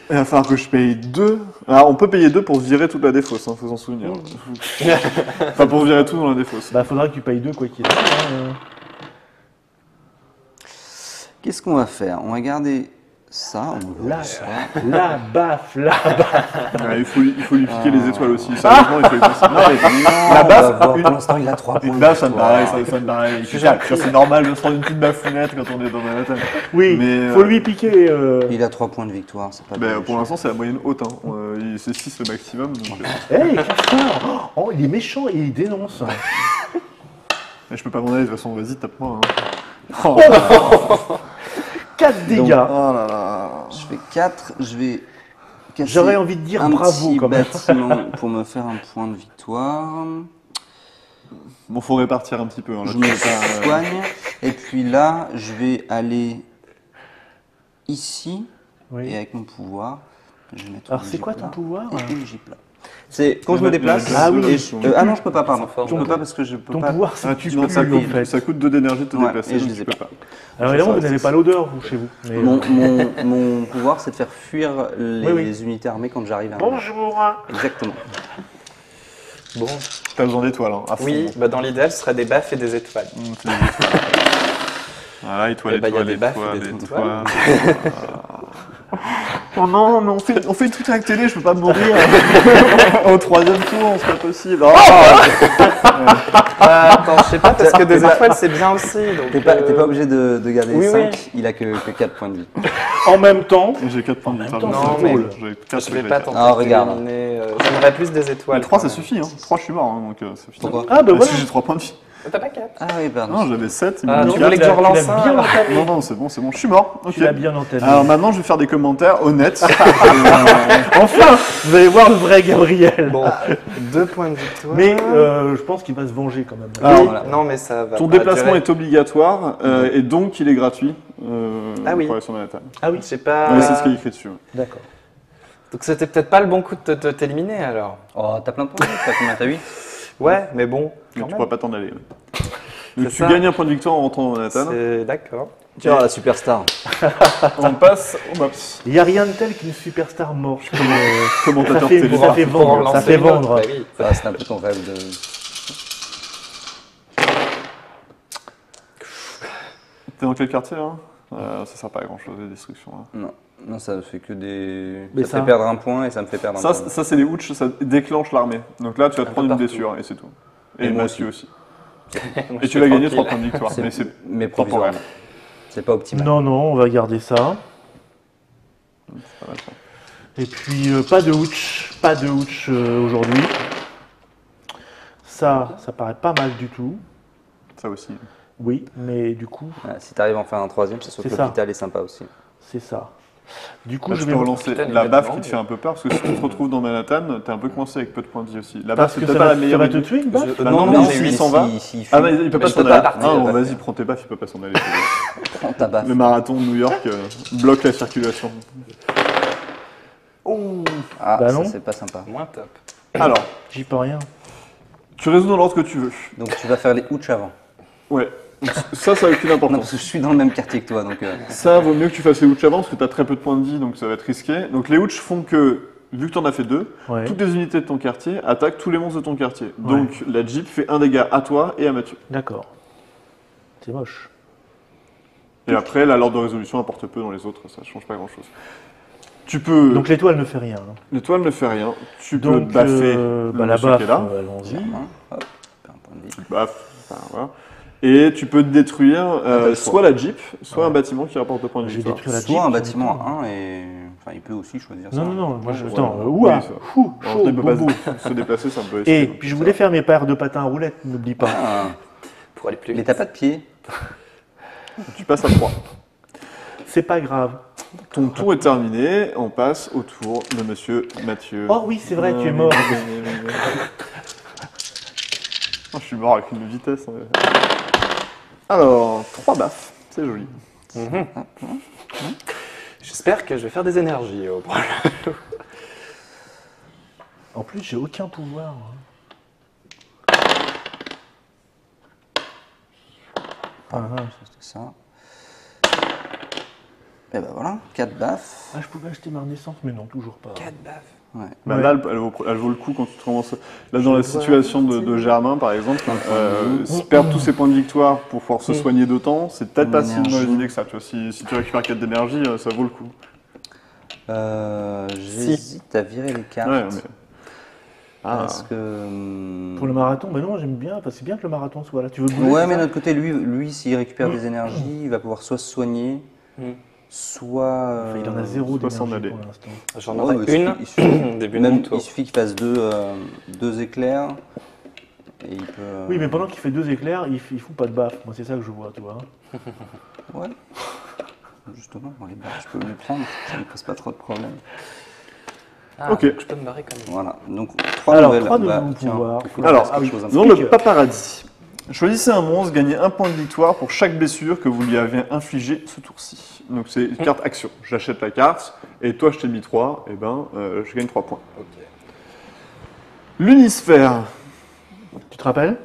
Il va falloir que je paye 2. Alors on peut payer 2 pour virer toute la défausse, faut s'en souvenir. Enfin pour virer tout dans la défausse. Bah, faudra que tu payes 2 quoi qu'il arrive. Hein. Qu'est-ce qu'on va faire? On va garder ça. On va Là, ça. la baffe, la baffe. Ouais, il faut lui piquer les étoiles aussi. Sérieusement, il faut lui passer. Non, mais Non, la on baffe, va voir. une- Pour l'instant, il a 3 points. une de baffe, ça me victoire. paraît, ça me paraît. C'est normal de se prendre une petite baffounette quand on est dans Manhattan. Oui, Mais, faut lui piquer. Il a 3 points de victoire, c'est pas Ben, terrible. pour l'instant, c'est la moyenne haute. Hein. C'est 6 le maximum. Donc, Hé, Castor. Oh, il est méchant et il dénonce. mais je peux pas m'en aller, de toute façon, vas-y, tape-moi. Hein. Oh, 4 dégâts. oh là là. Je fais 4, je vais casser J'aurais envie de dire un bravo petit quand même. bâtiment pour me faire un point de victoire. Bon, faut répartir un petit peu. Hein, là, Je tu me peux pas, soigne. Et puis là, je vais aller ici. Oui. Et avec mon pouvoir, je vais mettre Alors, le c'est quoi J ton plat pouvoir et le J plat. C'est quand je me Le- déplace. le- Ah oui. et ah non, je peux pas, pardon. Sans Je peux forme. pas parce que je peux Ton pas. pouvoir, c'est Ah, que tu non, ça pues, coûte, en fait. ça coûte 2 d'énergie de te Ouais, déplacer, et je donc les tu ai peux pas. pas. Alors évidemment, vous n'avez pas l'odeur, vous, chez vous. Mais, Mon pouvoir, c'est de faire fuir les Oui. unités armées quand j'arrive à un Bonjour. Exactement. Bon, T'as besoin d'étoiles, hein, à fond. oui, bah dans l'idéal, ce serait des baffes et des étoiles. C'est des étoiles. Voilà, étoile, Eh ben, il y a étoile, des baffes et étoile, des étoile. Oh non, mais on fait tout à la télé, je peux pas mourir. Au 3e tour, c'est pas possible. Oh Attends, je sais pas, parce que des étoiles, c'est bien aussi. donc, T'es pas obligé de garder oui, 5, oui. il a que 4 points de vie. En même temps, J'ai 4 points de victoire. temps, donc c'est c'est cool. J'ai 4 Je vais pas tenter Ah, regarde. d'éliminer. J'aimerais plus des étoiles. 3 ça quand même. suffit, hein. 3 je suis mort, hein, donc ça suffit. Pourquoi ah bah Parce voilà. que j'ai 3 points de vie. T'as pas 4. Ah oui, pardon. Non, j'avais 7. Ah, il me tu dit voulais que je l'as- relance l'as un, bien alors entamé. Non, non, c'est bon, je suis mort. Ok. Tu l'as bien entamé. Alors maintenant, je vais faire des commentaires honnêtes. Enfin, vous allez voir le vrai Gabriel. Bon, 2 points de victoire. Mais je pense qu'il va se venger quand même. Alors, Voilà. Non, mais ça va. ton pas déplacement durer. est obligatoire et donc il est gratuit. Ah oui. Pour aller sur Manhattan. Ah oui, J'ai pas. Ouais, c'est ce qui est écrit dessus. Ouais. d'accord. Donc c'était peut-être pas le bon coup de t'éliminer alors. Oh, t'as plein de points de vie, t'as combien? T'as 8? Ouais, mais bon. Mais quand tu même. pourras pas t'en aller. Donc C'est tu ça. gagnes un point de victoire en rentrant dans Manhattan. C'est d'accord. Tu vois, la superstar. On passe au Maps. Il n'y a rien de tel qu'une superstar morte. Ça Commentateur fait, télé. ça fait Pour en vendre. Ça lancer fait une autre, vendre. bah oui. Ah, c'est un peu ton rêve de. T'es dans quel quartier là Ça sert pas à grand chose, les destructions. Là. Non, ça fait que des. Mais ça ça- fait perdre un point et ça me fait perdre un Ça, point. ça c'est les hooch, ça déclenche l'armée. Donc là, tu vas te Un prendre peu une partout. blessure et c'est tout. Et Et moi Mathieu aussi. Moi, Et je tu vas suis gagner 3 tranquille. points de victoire. Mais c'est Mais temporaire. provisoirement. C'est pas optimal. Non, non, on va garder ça. pas mal, ça. Et puis, pas de hooch aujourd'hui. Ça paraît pas mal du tout. Ça aussi. Oui, mais du coup, Ouais, si t'arrives à en faire un 3e, c'est sûr que C'est ça. l'hôpital est sympa aussi. c'est ça. Du coup, Là, je tu vais peux relancer Putain, il la va baffe être qui te mort, fait un peu peur parce que si tu te retrouves dans Manhattan, t'es un peu coincé avec peu de points de vie aussi. La parce baffe, c'est que peut-être ça pas la va, meilleure. ça va te tuer une baffe. Bah non, non, s'il s'en va. Ah, mais il peut pas Mais je s'en peux pas aller. partir, Non, il va vas-y, faire. prends tes baffes, il peut pas s'en aller. Prends ta baffe. Le marathon de New York bloque la circulation. Oh. Ah, Bah ça non. c'est pas sympa. Moins top. Alors, J'y peux rien. tu résous dans l'ordre que tu veux. Donc tu vas faire les ouch avant. Ouais. Ça a aucune Non, importance. parce que je suis dans le même quartier que toi, donc... Ça, vaut mieux que tu fasses les ouch avant, parce que tu as très peu de points de vie, donc ça va être risqué. Donc les ouch font que, vu que tu en as fait 2, Ouais. toutes les unités de ton quartier attaquent tous les monstres de ton quartier. Donc la Jeep fait un dégât à toi et à Mathieu. D'accord. C'est moche. Et après, l'ordre de résolution apporte peu dans les autres, ça change pas grand-chose. Tu peux... Donc l'étoile ne fait rien. hein. L'étoile ne fait rien. Tu peux Donc baffer bah, le la monsieur baffe, qui est là. allons-y. Hop, un point de vie. Tu baffes, enfin, voilà. Et tu peux détruire t'as le soit choix. la Jeep, soit Ouais. un bâtiment qui rapporte 2 points de Je vais victoire. détruire la Soit Jeep, un j'en ai bâtiment pas. à 1 et... Enfin, il peut aussi choisir ça. Non, non, non, moi je. Ouais, Attends, voilà. ouah, Oui, ça. fou, Alors, chaud, il peut pas bobo. se déplacer, c'est un peu Et risqué. puis je voulais faire mes paires de patins à roulettes, n'oublie pas. Ah, Pour aller plus mais vite. t'as pas de pied. Tu passes à 3. C'est pas grave. Ton tour est terminé, on passe au tour de monsieur Mathieu. Oh oui, c'est vrai, tu es mort. Oh, je suis mort avec une vitesse. Alors, 3 baffes, c'est joli. Mhm. J'espère que je vais faire des énergies au prochain. En plus, j'ai aucun pouvoir. Ah, C'était ça. Et ben voilà, 4 baffes. je pouvais acheter ma renaissance, mais non, toujours pas. 4 baffes. Ouais. Bah Ouais. là, elle vaut le coup quand tu te commences. Là, dans Je la vois situation de Germain, par exemple, perdre tous ses points de victoire pour pouvoir se soigner d'autant, c'est peut-être pas si une mauvaise Énergie. idée que ça. Tu vois, si tu récupères 4 d'énergie, ça vaut le coup. J'hésite à virer les cartes. Ouais, mais... Ah. Parce que... Pour le marathon, mais non, j'aime bien, parce que c'est bien que le marathon soit là. Tu veux bouger Ouais, c'est mais ça d'un autre côté, lui s'il récupère des énergies, il va pouvoir soit se soigner, Mm. soit... Enfin, il en a zéro soit s'en d'énergie aller. pour l'instant. J'en Ouais, aurai mais une il suffit- début de Même, mon tour. il suffit qu'il fasse deux éclairs, et il peut... Oui, mais pendant qu'il fait 2 éclairs, il fout pas de baffe. Moi, c'est ça que je vois, tu vois. Ouais. Justement, les barres, je peux me les prendre, ça ne pose pas trop de problèmes. Ah, Ok. donc je peux me barrer comme ça. Voilà, donc 3 Alors, nouvelles. 3 nouveaux tiens, pouvoirs. faut Alors, faire quelque chose un peu- dans le Explique. paparazzi, choisissez un monstre, gagnez 1 point de victoire pour chaque blessure que vous lui avez infligée ce tour-ci. Donc c'est une carte action. J'achète la carte, et toi je t'ai mis 3, et ben je gagne 3 points. Ok. L'unisphère Tu te rappelles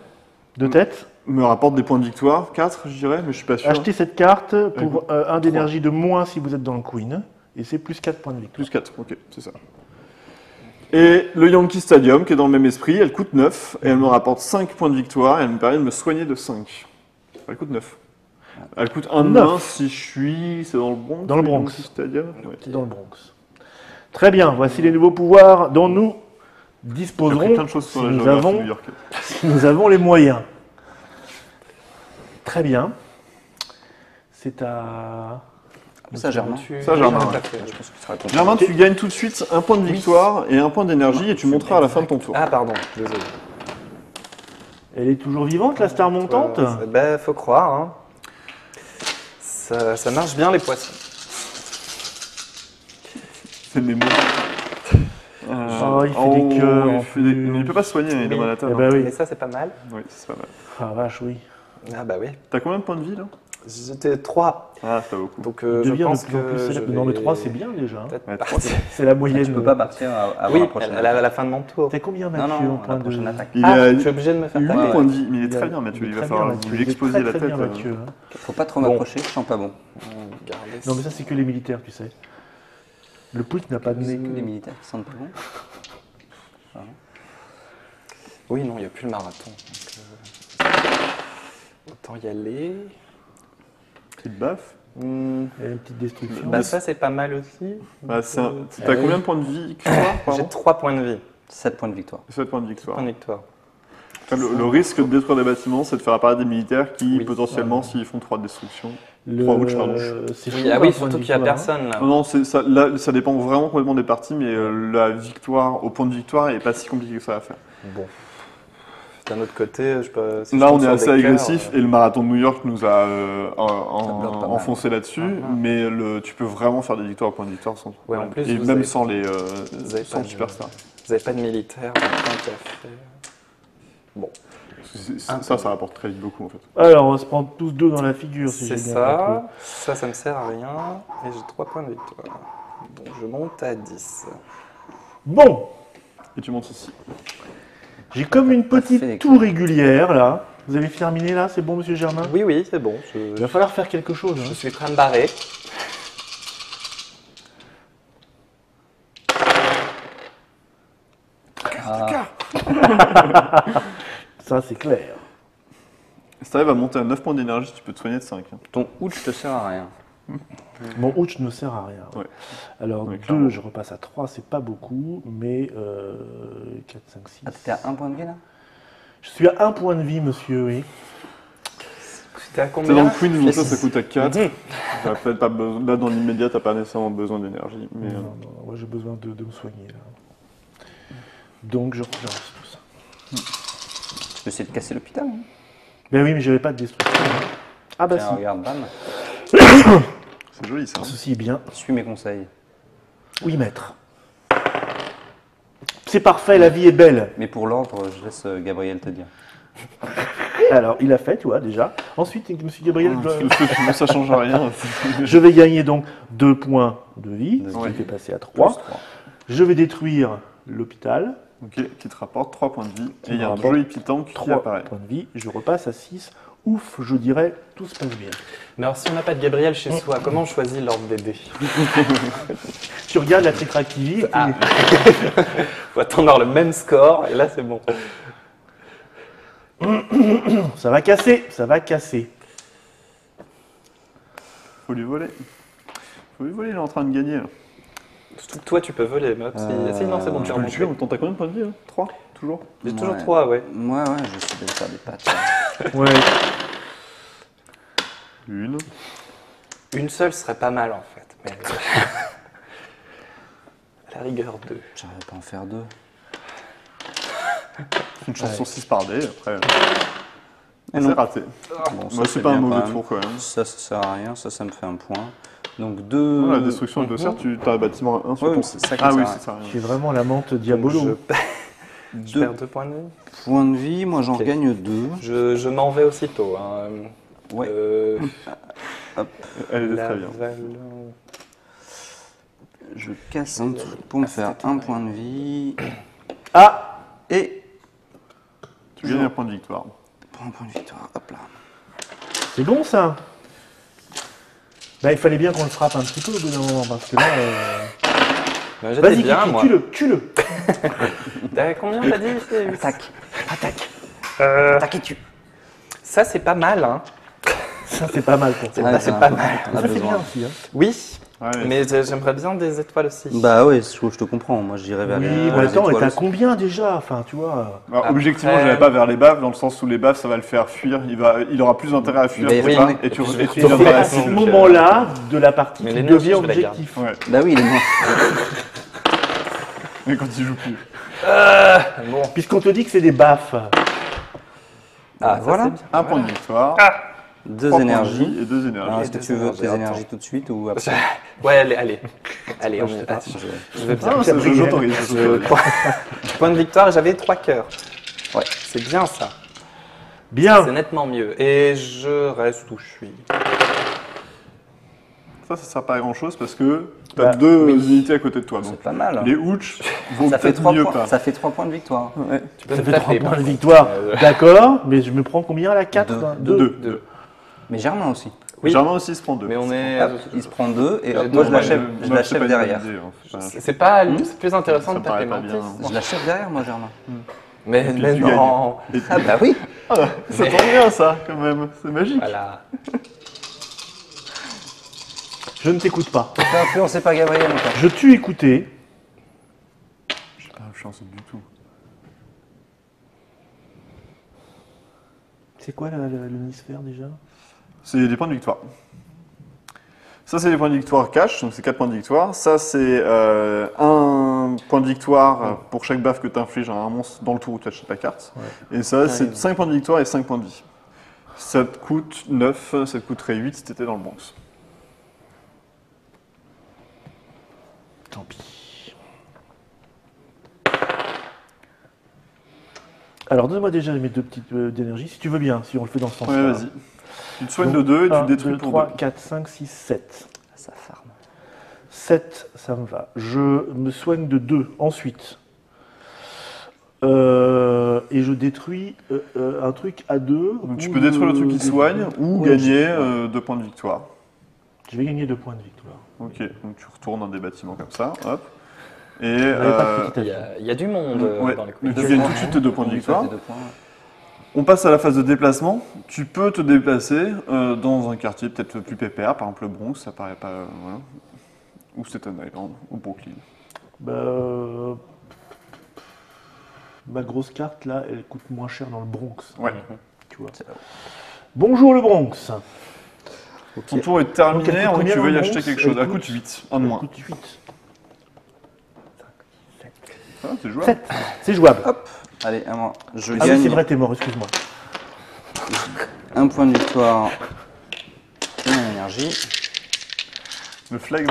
De tête me rapporte des points de victoire, 4 je dirais, mais je suis pas sûr. Achetez cette carte pour 1 d'énergie de moins si vous êtes dans le Queen. Et c'est plus 4 points de victoire. Plus 4, ok, c'est ça. Et le Yankee Stadium, qui est dans le même esprit, elle coûte 9, et elle me rapporte 5 points de victoire, et elle me permet de me soigner de 5. Elle coûte 9. Elle coûte 1 de 9. moins si je suis... C'est dans le Bronx Dans le le Bronx. Yankee Stadium Ouais. C'est dans le Bronx. Très bien, voici les nouveaux pouvoirs dont nous J'ai appris disposerons plein de choses sur si la nous géographie avons, new-yorkaise. si nous avons les moyens. Très bien. C'est à... Ça, Germain. Ça, Germain, Oui, ouais. tout à fait. Je pense que tu seras content. Germain, tu gagnes tout de suite 1 point de victoire et 1 point d'énergie, et tu monteras à la fin de ton tour. Ah, pardon, désolé. Elle est toujours vivante, la star montante Ben, faut croire. Hein. Ça marche bien, les poissons. C'est mes mots. Oh, il fait des cœurs, en plus. Mais il peut pas se soigner, il est dans la table. Eh ben oui. Mais ça, c'est pas mal. Oui, c'est pas mal. Ah vache, oui. Ah, bah oui. T'as combien de points de vie là J'étais 3. Ah, c'est pas beaucoup. Donc, Il je devient pense de plus en plus que. célèbre. Non, mais 3, c'est bien déjà. hein. Peut-être Ouais, partir. C'est la moyenne. Tu peux pas partir avant Oui, la prochaine. à la fin de mon tour. T'as combien, Non, Mathieu, non, en point la prochaine de... attaque. Il Ah, a je suis obligé de me faire 8 taper. points de vie, mais il est Il a- très bien, Mathieu. Il va très falloir bien, vous Mathieu. lui Il est exploser très, la très tête. bien, Mathieu, hein. Faut pas trop Bon. m'approcher, je sens pas bon. Regardez Non, mais ça. ça, c'est que les militaires, tu sais. Le pouce n'a pas de C'est nez. que des militaires qui sentent pas bon. Oui, non, il n'y a plus le marathon. Donc, autant y aller. Petite baffe. Il y a une petite destruction. Bah, ça, c'est pas mal aussi. Bah, T'as Ah combien oui. de points de vie victoire J'ai pardon 3 points de vie. 7 points de victoire. 7 points de victoire. Point de victoire. Enfin, le risque de détruire des bâtiments, c'est de faire apparaître des militaires qui, Oui. potentiellement, s'ils font 3 de destruction. Le... 3 ouch, pardon. c'est Oui, chaud, ah un oui, point surtout de qu'il n'y a victoire, hein. personne là. Non, non, là, ça dépend vraiment complètement des parties, mais la victoire, au point de victoire, n'est pas si compliqué que ça à faire. Bon. D'un autre côté, je peux. si je Là, tombe on est sur assez des cœurs, agressif et le marathon de New York nous a bloque pas mal. enfoncé là-dessus, mais tu peux vraiment faire des victoires au point de victoire sans Ouais, en problème. plus, et vous même avez- sans les avez sans pas le de- superstar. Vous n'avez pas de militaire, donc un café. Bon, Ça rapporte très vite beaucoup en fait. Alors, on va se prendre tous deux dans la figure, si j'ai c'est bien compris. ça. Ça me sert à rien. Et j'ai 3 points de victoire. Donc je monte à 10. Bon, Et tu montes ici. j'ai comme une Parfait, petite tour régulière là. Vous avez terminé là? C'est bon, monsieur Germain? Oui, oui, c'est bon. Il va falloir faire quelque chose. Je Hein. suis prêt à me barrer. Ça, c'est clair. Si tu arrives à monter à 9 points d'énergie, tu peux te soigner de 5. Ton ouch te sert à rien. Mon ouch ne sert à rien. Ouais. Alors, Ouais, 2, clairement. je repasse à 3, c'est pas beaucoup, mais 4, 5, 6. Ah, t'étais à 1 point de vie là? Je suis à 1 point de vie, monsieur, oui. C'était à C'est combien dans le Queen, donc ça, six. ça coûte à 4. Mhm. T'as peut-être pas besoin, là, dans l'immédiat, t'as pas nécessairement besoin d'énergie. Mais, Non, non, non, moi j'ai besoin de me soigner là. Donc, je relance tout ça. Tu peux essayer de casser l'hôpital. Hein. Ben oui, mais j'avais pas de destruction. Ah bah Tiens, si. regarde, bam. c'est joli, ça. Ceci est bien. Suis mes conseils. Oui, maître. C'est parfait, la vie est belle. Mais pour l'ordre, je laisse Gabriel te dire. Alors, il a fait, tu vois, déjà. Ensuite, monsieur Gabriel, Ça change rien. je vais gagner donc 2 points de vie, ce Ouais. qui fait passer à 3. Je vais détruire l'hôpital. Ok, qui te rapporte 3 points de vie. Qui Et il y a me un rapporte joli pitank qui 3 apparaît. points de vie. Je repasse à 6. Ouf, je dirais, tout se passe bien. Mais alors, si on n'a pas de Gabriel chez soi, comment on choisit l'ordre des dés? Tu regardes la Trick TV. Ah. Faut attendre le même score, et là, c'est bon. Ça va casser, ça va casser. Faut lui voler. Faut lui voler, il est en train de gagner. Là. Surtout que toi, tu peux voler, meuf. Si, non, c'est bon, tu Tu as peux le remonté. tuer, on t'as combien de points de vie là 3 toujours. J'ai toujours Ouais. 3, ouais. Ouais, j'essaie de faire des pattes. Ouais. Une. Une seule serait pas mal, en fait. Mais... à la rigueur, 2. J'arrive pas à en faire 2. Une chance sur 6 par dé, après. Et C'est non. raté. Bon, Moi, c'est pas un bien mauvais quand même. tour quand même. Ça sert à rien, ça me fait un point. Donc 2. La destruction de certes, tu as un bâtiment 1 sur Ouais, ton. c'est ça qui Ah sert oui, à rien. c'est ça. Tu es vraiment la menthe Diabolo. Je perds 2 points de vie. Points de vie, moi j'en Ok. gagne 2. Je m'en vais aussitôt. Hein. Ouais. Elle est très bien. Je casse un truc pour me faire un point de vie. Ah, Et Tu gagnes un point de victoire. pour un point de victoire. Hop là. c'est bon ça. Bah, il fallait bien qu'on le frappe un petit peu au bout d'un moment, parce que là... Bah, j'étais Vas-y, bien, Kiki, moi. tue-le. T'as combien t'as dit? Attaque. Attaque. Euh, Attaque et tue. Ça, c'est pas mal, hein. Ça, c'est pas mal pour toi. c'est pas mal. On a Ça, c'est bien besoin. aussi. Hein. Oui, Ouais, mais j'aimerais bien des étoiles aussi. Bah ouais, je te comprends. Moi j'irais vers Oui, les. mais attends, et étoiles t'as aussi. combien déjà? Enfin, tu vois... Alors, Après- objectivement, je n'allais pas vers les baffes, dans le sens où les baffes, ça va le faire fuir. Il aura plus d'intérêt à fuir. Il va y que toi, retourner. et tu Et puis, je vais et tu retourner. viendras Ah, C'est ici. ce non, moment-là de la partie Mais qui l'énergie, devient je vais la garder. objectif. Ouais, Bah oui, il est mort. mais quand il joue plus. Bon. Puisqu'on te dit que c'est des baffes. Ah, voilà. ça, c'est bien. Un point de victoire. 2 3 points de énergies. vie et 2 énergies. Alors, est-ce que deux tu veux énergies, tes attends. énergies tout de suite ou après? Ouais, allez. Allez, on je sais y pas. va. Je vais bien. Ah, ça, j'autorise. Point de victoire, j'avais 3 cœurs. Ouais. C'est bien ça. Bien. C'est nettement mieux. Et je reste où je suis. Ça sert pas à grand chose parce que tu as Bah, 2 oui. unités à côté de toi. C'est Donc pas mal. les hooch vont Ça fait peut-être 3 mieux points. pas. Ça fait 3 points de victoire. Tu peux Ça me fait 3 taper. points de par victoire. contre. D'accord, mais je me prends combien là? 4 Deux. 2. Mais Germain aussi. Oui. Germain aussi se prend 2. Mais on est. Hop, il se prend 2 et hop, J'ai moi deux. je l'achève derrière. C'est pas c'est plus intéressant Ça de me paraît taper pas bien, Mantis. Je l'achève derrière moi Germain. Mais puis tu non. Ah bah oui. Ça tombe bien ça quand même, c'est magique. Voilà. Je ne t'écoute pas. T'es influencé par Gabriel encore. Je t'ai écouté. J'ai pas chance du tout. C'est quoi l'hémisphère déjà? C'est des points de victoire. Ça, c'est des points de victoire cash, donc c'est 4 points de victoire. Ça, c'est un point de victoire pour chaque baffe que tu infliges à un monstre dans le tour où tu achètes la carte. Et ça, c'est 5 points de victoire et 5 points de vie. Ça te coûte 9, ça te coûterait 8 si tu étais dans le Bronx. Tant pis. Alors, donne-moi déjà mes 2 petites d'énergie, si tu veux bien, si on le fait dans ce sens-là. Ouais, vas-y. Tu te soignes de 2 et tu 1, détruis 2, pour 3, 2. 4, 5, 6, 7. Ça farme. 7, ça me va. Je me soigne de 2. Ensuite, et je détruis un truc à 2. Donc tu peux détruire le truc qui soigne ou gagner 2 points de victoire. Je vais gagner 2 points de victoire. Ok, donc tu retournes dans des bâtiments comme ça, hop. Et On n'avait pas de petit Il y a du monde ouais, dans les mais coulisses. tu gagnes tout de suite 2 points de On victoire. fait 2 points. On passe à la phase de déplacement. Tu peux te déplacer dans un quartier peut-être plus pépère, par exemple le Bronx, ça paraît pas. Voilà. Ou Staten Island, ou Brooklyn. Ma grosse carte là, elle coûte moins cher dans le Bronx. Ouais. Tu vois. Bonjour le Bronx. Ton tour est Donc, terminé, elle coûte en combien tu dans veux y le acheter Bronx? quelque chose. Elle Elle coûte 8, un de Elle moins. coûte 8. Ah, c'est jouable. 7. C'est jouable. Hop, allez, à moi. Je Ah oui, gagne c'est vrai, t'es mort, excuse-moi. 1 point de victoire et mon énergie. Le flag,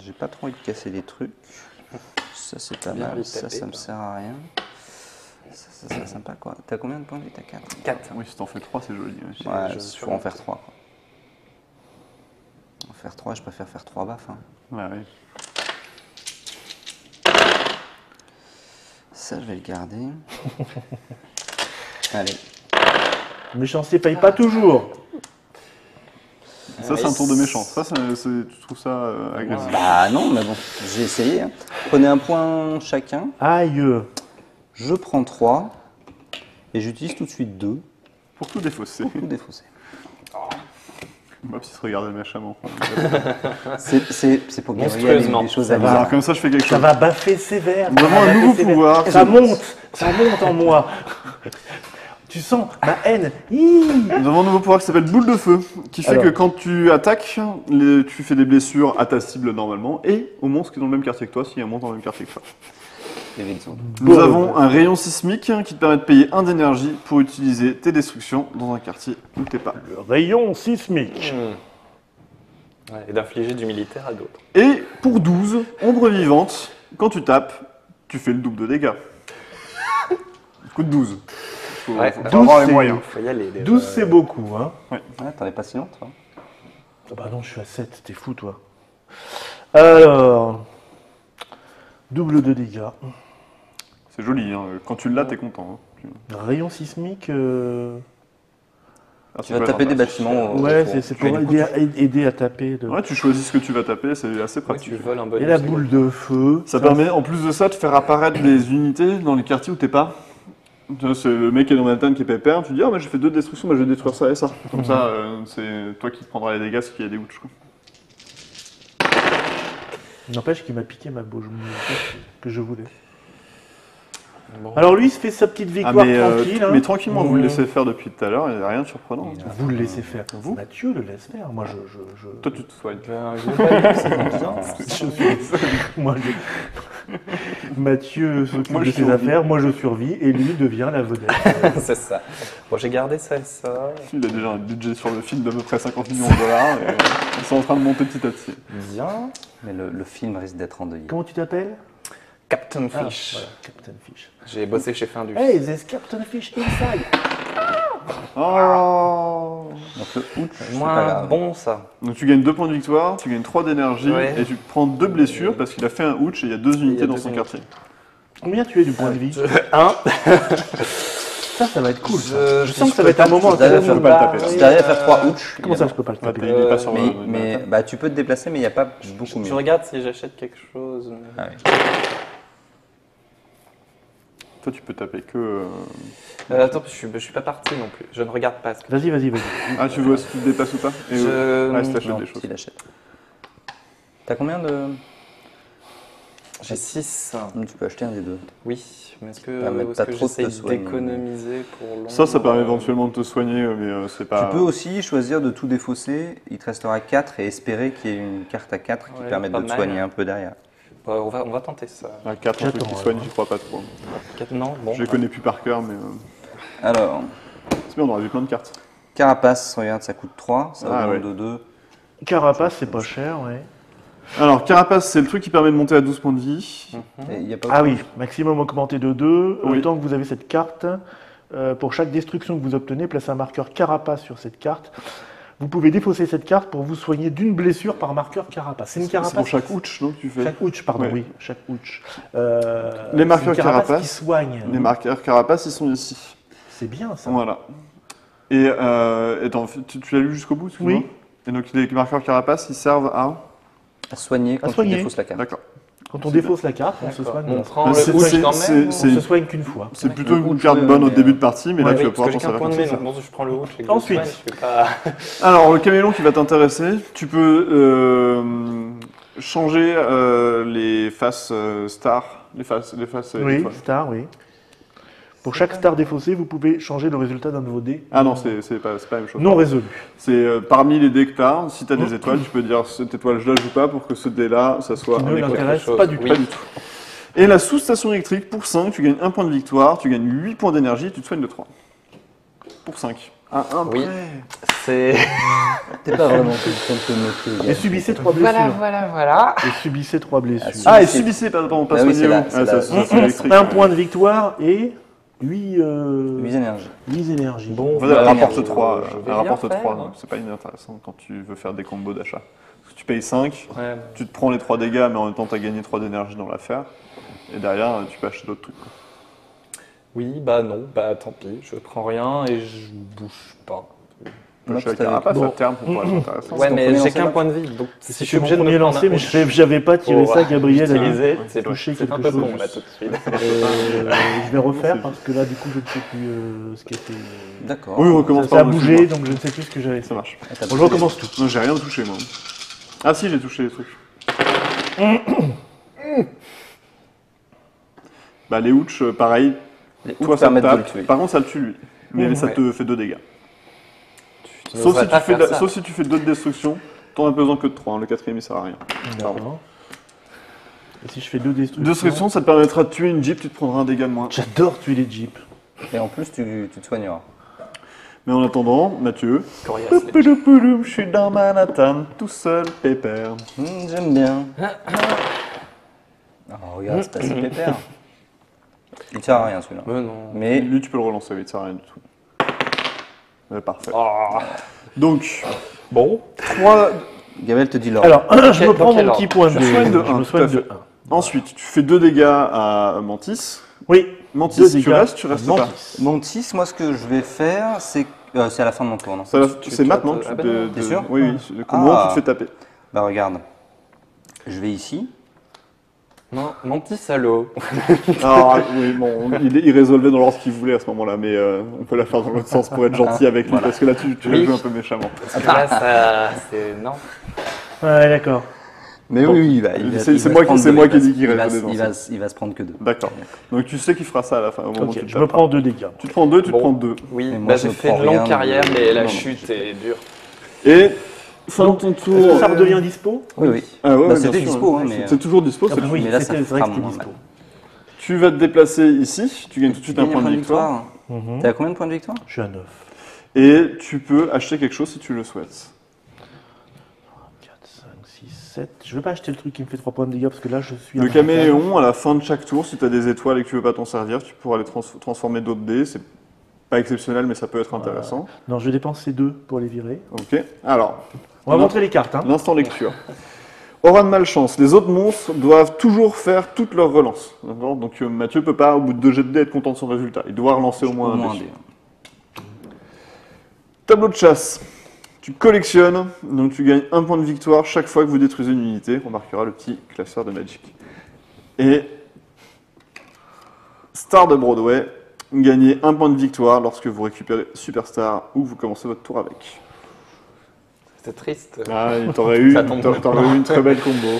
J'ai pas trop envie de casser des trucs. Ça, c'est pas Bien mal. vite Ça, tapé, ça me quoi. sert à rien. Ça, c'est sympa, quoi. T'as combien de points de vie? T'as 4. 4. Oui, si t'en fais 3, c'est joli. Ouais. Ouais, je il suis faut en faire 3. Quoi. En faire 3, je préfère faire 3 baffes. Hein. Ouais, oui. Ça, je vais le garder. Allez. Le méchancier paye pas toujours. Ça, c'est un tour de méchant. Ça, tu trouves ça agressif. Bah non, mais bon, j'ai essayé. Hein. Prenez un point chacun. Aïe. Je prends 3. Et j'utilise tout de suite 2 Pour tout défausser. pour tout défausser. Hop, si se regardait méchamment. C'est pour gagner Monstrueusement. des choses Ça à va. dire. Alors, comme ça, je fais quelque Ça chose. va baffer sévère. Vraiment Ça va un nouveau baffer sévère. pouvoir. Ça monte en moi. Tu sens ma haine. Nous avons un nouveau pouvoir qui s'appelle boule de feu, qui fait Alors. que quand tu attaques, tu fais des blessures à ta cible normalement et au monstre qui est dans le même quartier que toi, s'il y a un monstre dans le même quartier que toi. Et Vincent. Nous avons un rayon sismique qui te permet de payer 1 d'énergie pour utiliser tes destructions dans un quartier où t'es pas. Le rayon sismique. Ouais, et d'infliger du militaire à d'autres. Et pour 12 ombres vivantes, quand tu tapes, tu fais le double de dégâts. Ça coûte 12. Faut Ouais, faut 12, avoir les c'est- moyens. Faut y aller. déjà. 12, c'est beaucoup. Hein. Ouais, t'en es pas si loin, toi. Ah bah non, je suis à 7. T'es fou, toi. Alors. Double de dégâts. C'est joli, hein. Quand tu l'as, t'es content. Hein. Rayon sismique. Ah, Tu vas taper des bâtiments. Ouais, autour. c'est pour aider à taper. Ouais, tu choisis ce que tu vas taper, c'est assez Ouais, pratique. tu voles un bonus. Et la boule de feu. Ça permet, en plus de ça, de faire apparaître des unités dans les quartiers où t'es pas. Tu vois, c'est le mec qui est dans Manhattan qui est pépère, tu dis ah mais j'ai fait 2 destructions, mais je vais détruire ça et ça. Comme ça, c'est toi qui prendras les dégâts s'il y a des ouches. N'empêche qu'il m'a piqué ma bouche que je voulais. Bon. Alors lui, il se fait sa petite Ah victoire mais, tranquille. hein. mais tranquillement, vous le Mmh. laissez faire depuis tout à l'heure, il n'y a rien de surprenant. Vous le laissez faire. Vous Mathieu le laisse faire. Moi, Toi tu te soignes. Moi, Mathieu s'occupe Moi, de je ses survis. affaires, moi je survis, et lui devient la vedette. C'est ça. Bon, j'ai gardé ça et ça. Il a déjà un budget sur le film d'à peu près 50 millions de dollars et ils sont en train de monter petit à petit. Bien. Mais le film risque d'être endeuillé. Comment tu t'appelles? Captain Ah, Fish. voilà, Captain Fish. J'ai bossé chez Findus. Hey, there's Captain Fish inside. Oh Donc le ouch, c'est pas Moins grave. bon ça. Donc tu gagnes 2 points de victoire, tu gagnes 3 d'énergie Ouais. et tu prends 2 blessures parce qu'il a fait un ouch et il y a 2 unités dans deux son unités. quartier. Combien tu es du point de vie? 1. Ça va être cool. Je sens que ça va être un moment tu t'arrives à intéressant. faire- pas le taper. Si t'arrives à faire 3 ouch, Comment ça, je peux pas le taper? Il est pas sur mais bah, tu peux te déplacer, mais il n'y a pas beaucoup Je mieux. regarde si j'achète quelque chose. Ah oui. Toi tu peux taper que... Attends, je suis pas parti non plus. Je ne regarde pas. Ce que... Vas-y, vas-y, vas-y. Ah tu vois si tu te déplaces ou pas et Je- ouais, si t'achètes Non, des choses. s'il achète. T'as combien de... J'ai 6. Tu peux acheter un des deux. Oui, mais est-ce Ah, mais que, t'as est-ce que trop de j'essaye te soigner. d'économiser pour longtemps Ça permet éventuellement de te soigner mais c'est pas... Tu peux aussi choisir de tout défausser, il te restera 4 et espérer qu'il y ait une carte à 4 qui Ouais, permette pas de te mal. soigner un peu derrière. Ouais, on va tenter ça. À 4 un truc qui J'attends, soigne, alors. j'y crois pas trop. Non, bon. Je les connais plus par cœur mais... Alors, C'est bien, on aurait vu plein de cartes. Carapace, regarde, ça coûte 3, ça Ah, augmente ouais. de 2. Carapace, c'est pas cher, ouais. Alors Carapace c'est le truc qui permet de monter à 12 points de vie. Et il y a pas Ah oui, maximum augmenté de 2. Oui. Tant que vous avez cette carte, pour chaque destruction que vous obtenez, placez un marqueur carapace sur cette carte. Vous pouvez défausser cette carte pour vous soigner d'une blessure par marqueur carapace. C'est une C'est carapace. pour chaque ouch, donc tu fais. Chaque ouch, pardon, Ouais. oui, chaque ouch. Les marqueurs c'est une carapace carapace. qui soigne. Les marqueurs carapace, ils sont ici. C'est bien ça. Voilà. Et tu l'as lu jusqu'au bout, excuse-moi. Oui. Et donc les marqueurs carapace, ils servent à. À soigner quand soigner. tu défausses la carte. D'accord. Quand on défausse la carte, on se D'accord. soigne. On de prend la- le C'est- ouch c'est- quand c'est- même. On c'est- se soigne qu'une fois. C'est plutôt Le une ouch, carte bonne au mais, début de partie, mais là ouais, tu vas Oui, pouvoir parce que t'en j'ai qu'un servir point de comme main, ça. donc bon, je prends le ouch et que Ensuite. je soigne, je fais pas... Alors, le camélon qui va t'intéresser, tu peux changer les faces stars, les faces Oui, étoiles. star, oui. Pour chaque star défaussée, vous pouvez changer le résultat d'un de vos dés. Ah non, c'est pas la même chose. Non résolu. C'est parmi les dés que tu as, si tu as des étoiles, tu peux dire cette étoile je la joue pas pour que ce dé-là, ça soit Qui un ne étoile. l'intéresse chose. pas du tout. Oui. Pas du tout. Et la sous-station électrique, pour 5, tu gagnes 1 point de victoire, tu gagnes 8 points d'énergie et tu te soignes de 3. Pour 5. À 1 Oui. près. C'est... T'es pas vraiment content de noter. Et subissez 3 blessures. voilà. Et subissez 3 blessures. Ah, et subissez, pardon, pas Ah oui, soigner. c'est la- vous. c'est Ah, la- sous-station électrique. Un point de victoire et 8 8 énergies. énergies. Bon, Voilà, bah, elle rapporte je- 3, je vais elle rapporte bien 3, faire. donc c'est pas inintéressant quand tu veux faire des combos d'achat. Parce que tu payes 5, Ouais. tu te prends les 3 dégâts, mais en même temps tu as gagné 3 d'énergie dans l'affaire. Et derrière, tu peux acheter d'autres trucs. quoi. Oui, bah non, bah tant pis, je prends rien et je bouge pas. Tu peux acheter la Note carapace Bon. à terme pour pouvoir être intéressant. Ouais, ton mais premier j'ai lancer, qu'un là point de vie, donc si je C'est suis mon obligé de me premier prendre lancé, un mais ouch j'avais pas tiré pour ça, Gabriel. utiliser, c'est touché c'est un quelque peu chose. con là tout de suite. Je vais refaire parce que là, du coup, je ne sais plus ce qui était. D'accord. Oui, on recommence Ça a par dessus, bougé, moi. donc je ne sais plus ce que j'avais fait. Ça marche. Ah, t'as Bon, je recommence tout. Non, j'ai rien touché moi. Ah si, j'ai touché les trucs. Bah les ouch, pareil. Les Toi, outs ça te permettent de le tape. tuer. Par contre, ça le tue lui. Mais ça Ouais. te fait 2 dégâts. Tu ne Sauf devrais si, pas tu fais faire ça. sauf si tu fais d'autres destructions, t'en as besoin que de 3. Le 4ème, il sert à rien. D'accord. Et si je fais 2 destructions Destruction, ça te permettra de tuer une jeep, tu te prendras un dégât de moins. J'adore tuer les jeeps. Et en plus, tu te soigneras. Mais en attendant, Mathieu. Coriace, les- Poudoupoudoum, je suis dans Manhattan, tout seul, pépère. J'aime bien. Oh, regarde, c'est passé pépère. Il sert à rien celui-là. Mais non. Mais Lui, tu peux le relancer, oui, ça sert à rien du tout. Parfait. Oh. Donc, Bon, 3. Gabriel te dit l'ordre. Alors, je me dans prends quel mon ordre petit point Je de soigne de je 1, me tout soigne à de fait. 1. Ensuite, tu fais 2 dégâts à Mantis. Oui, Mantis, 2 tu dégâts. restes pas. Mantis. Mantis, moi ce que je vais faire, c'est à la fin de mon tour, non? C'est maintenant que Ah tu bah te. non. T'es sûr Oui, oui, le combo, Ah. tu te fais taper. Bah regarde, je vais ici. non, mon petit salaud. Alors, oui, bon, il résolvait dans l'ordre qu'il voulait à ce moment-là, mais on peut la faire dans l'autre sens pour être gentil avec lui, parce que là, tu l'as Oui. joué un peu méchamment. Parce que là, ça, c'est... Non. Ouais, d'accord. Mais Bon, oui, il va. il va- c'est il va moi se prendre qui- c'est deux, moi il qui ai va dit se- qu'il il va raisonnait se- dans il ça. va se- il va se prendre que 2. D'accord. Donc tu sais qu'il fera ça à la fin, au moment où Ok, tu te je me tapes. prends 2 dégâts. Tu te prends 2, tu te Bon. prends 2. Oui, Mais moi, bah, je j'ai ne fait prends une longue rien de- carrière, mais la Non, non, chute est dure. Et fin de ton Est-ce tour. que ça redevient dispo Oui, oui. Ah ouais, Bah, ouais, c'était bien sûr, dispo, hein. hein, mais, C'est toujours dispo. Ah c'est bah tout. oui, mais là, c'était ça vrai que fera c'était moins dispo. Tu vas te déplacer ici, tu gagnes tout de suite Tu un gagnes point de victoire. Mhm. T'es à combien de points de victoire? Je suis à 9. Et tu peux acheter quelque chose si tu le souhaites. 4, 5, 6, 7. Je veux pas acheter le truc qui me fait 3 points de dégâts parce que là je suis. à Le 24. caméléon, à la fin de chaque tour, si tu as des étoiles et que tu veux pas t'en servir, tu pourras les transformer d'autres dés. C'est pas exceptionnel, mais ça peut être intéressant. Non, je dépense ces 2 pour les virer. Ok. Alors, On va Non. montrer les cartes. Hein. l'instant lecture. Aura de malchance. Les autres monstres doivent toujours faire toutes leurs relances. D'accord. Donc Mathieu peut pas, au bout de 2 jets de dés, être content de son résultat. Il doit relancer au moins un dé. Tableau de chasse. Tu collectionnes, donc tu gagnes 1 point de victoire chaque fois que vous détruisez une unité. On marquera le petit classeur de Magic. Et Star de Broadway, gagnez 1 point de victoire lorsque vous récupérez Superstar ou vous commencez votre tour avec. C'est triste. Ah, t'aurais eu, Ça tombe t'aurais eu une très belle combo.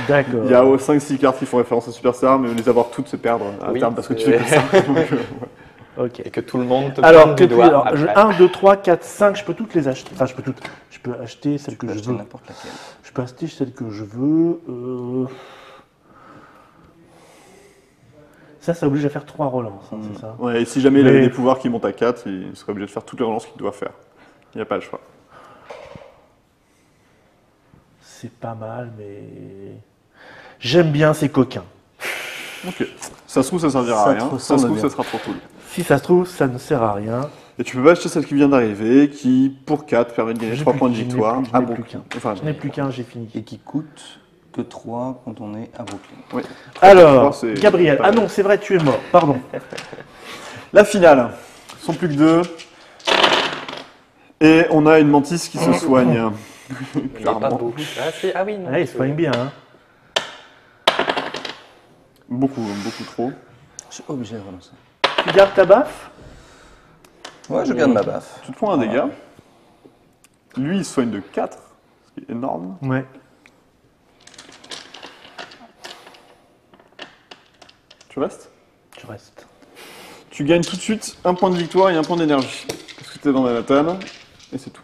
D'accord. Il y a 5-6 cartes qui font référence à Superstar, mais les avoir toutes, c'est perdre à Oui, terme parce que tu c'est- fais que ça. Donc, ouais. Ok. Et que tout le monde te Alors, pointe du doigt après. 1, 2, 3, 4, 5, je peux toutes les acheter. Enfin, je peux toutes. Je peux acheter celles que je acheter veux. n'importe laquelle. Je peux acheter celles que je veux. Ça oblige à faire 3 relances, hein, c'est ça. Ouais, et si jamais il avait Mais- des pouvoirs qui montent à 4, il serait obligé de faire toutes les relances qu'il doit faire. Il n'y a pas le choix. C'est pas mal, mais. J'aime bien ces coquins. Ok. Ça se trouve, ça servira Ça à te rien. Ça ressemble se trouve, bien. ça sera trop cool. Si ça se trouve, ça ne sert à rien. Et tu peux pas acheter celle qui vient d'arriver, qui, pour 4, permet de gagner 3 points de Je n'ai victoire plus- je à n'ai plus Brooklyn. qu'un. Enfin, Je n'ai plus qu'un, j'ai fini. Et qui coûte que 3 quand on est à Brooklyn. oui. Alors, c'est- Gabriel. c'est Ah non, c'est vrai, tu es mort. Pardon. La finale. Ils sont plus que 2. Et on a une mantis qui se soigne. Il n'est pas Clairement. beau. Ah, si. Ah oui, non. Ah, il se soigne bien. Hein. Beaucoup trop. Je suis obligé de relancer. Tu gardes ta baffe? Ouais, je garde ma baffe. Tu te prends un dégât. Lui, il se soigne de 4, ce qui est énorme. Ouais. Tu restes. Tu restes. Tu gagnes tout de suite un point de victoire et un point d'énergie. Parce que t'es dans Manhattan, et c'est tout.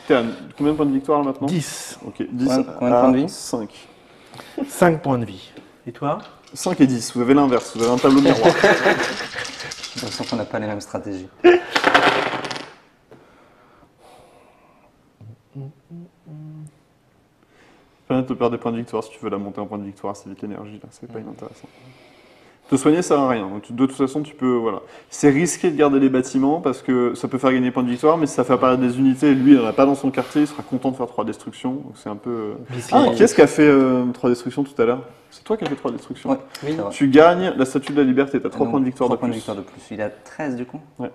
T'es à combien de points de victoire là, maintenant 10. Ok, 10 Combien de points de vie 5. 5 points de vie. Et toi? 5 et 10, vous avez l'inverse, vous avez un tableau miroir. J'ai l'impression qu'on n'a pas les mêmes stratégies. Permet de te perdre des points de victoire si tu veux la monter en point de victoire, c'est vite l'énergie là, c'est pas inintéressant. Te soigner ça sert à rien, donc de toute façon tu peux, voilà. C'est risqué de garder les bâtiments parce que ça peut faire gagner des points de victoire, mais si ça fait apparaître des unités, lui il n'en a pas dans son quartier, il sera content de faire 3 destructions, donc c'est un peu... Ah, qui est-ce qui a fait 3 destructions tout à l'heure? C'est toi qui as fait 3 destructions. Ouais, Oui. ça va. Tu gagnes la statue de la liberté, tu as 3 Donc, points de victoire 3 de points de plus. victoire de plus. Il a 13 du coup. Ouais.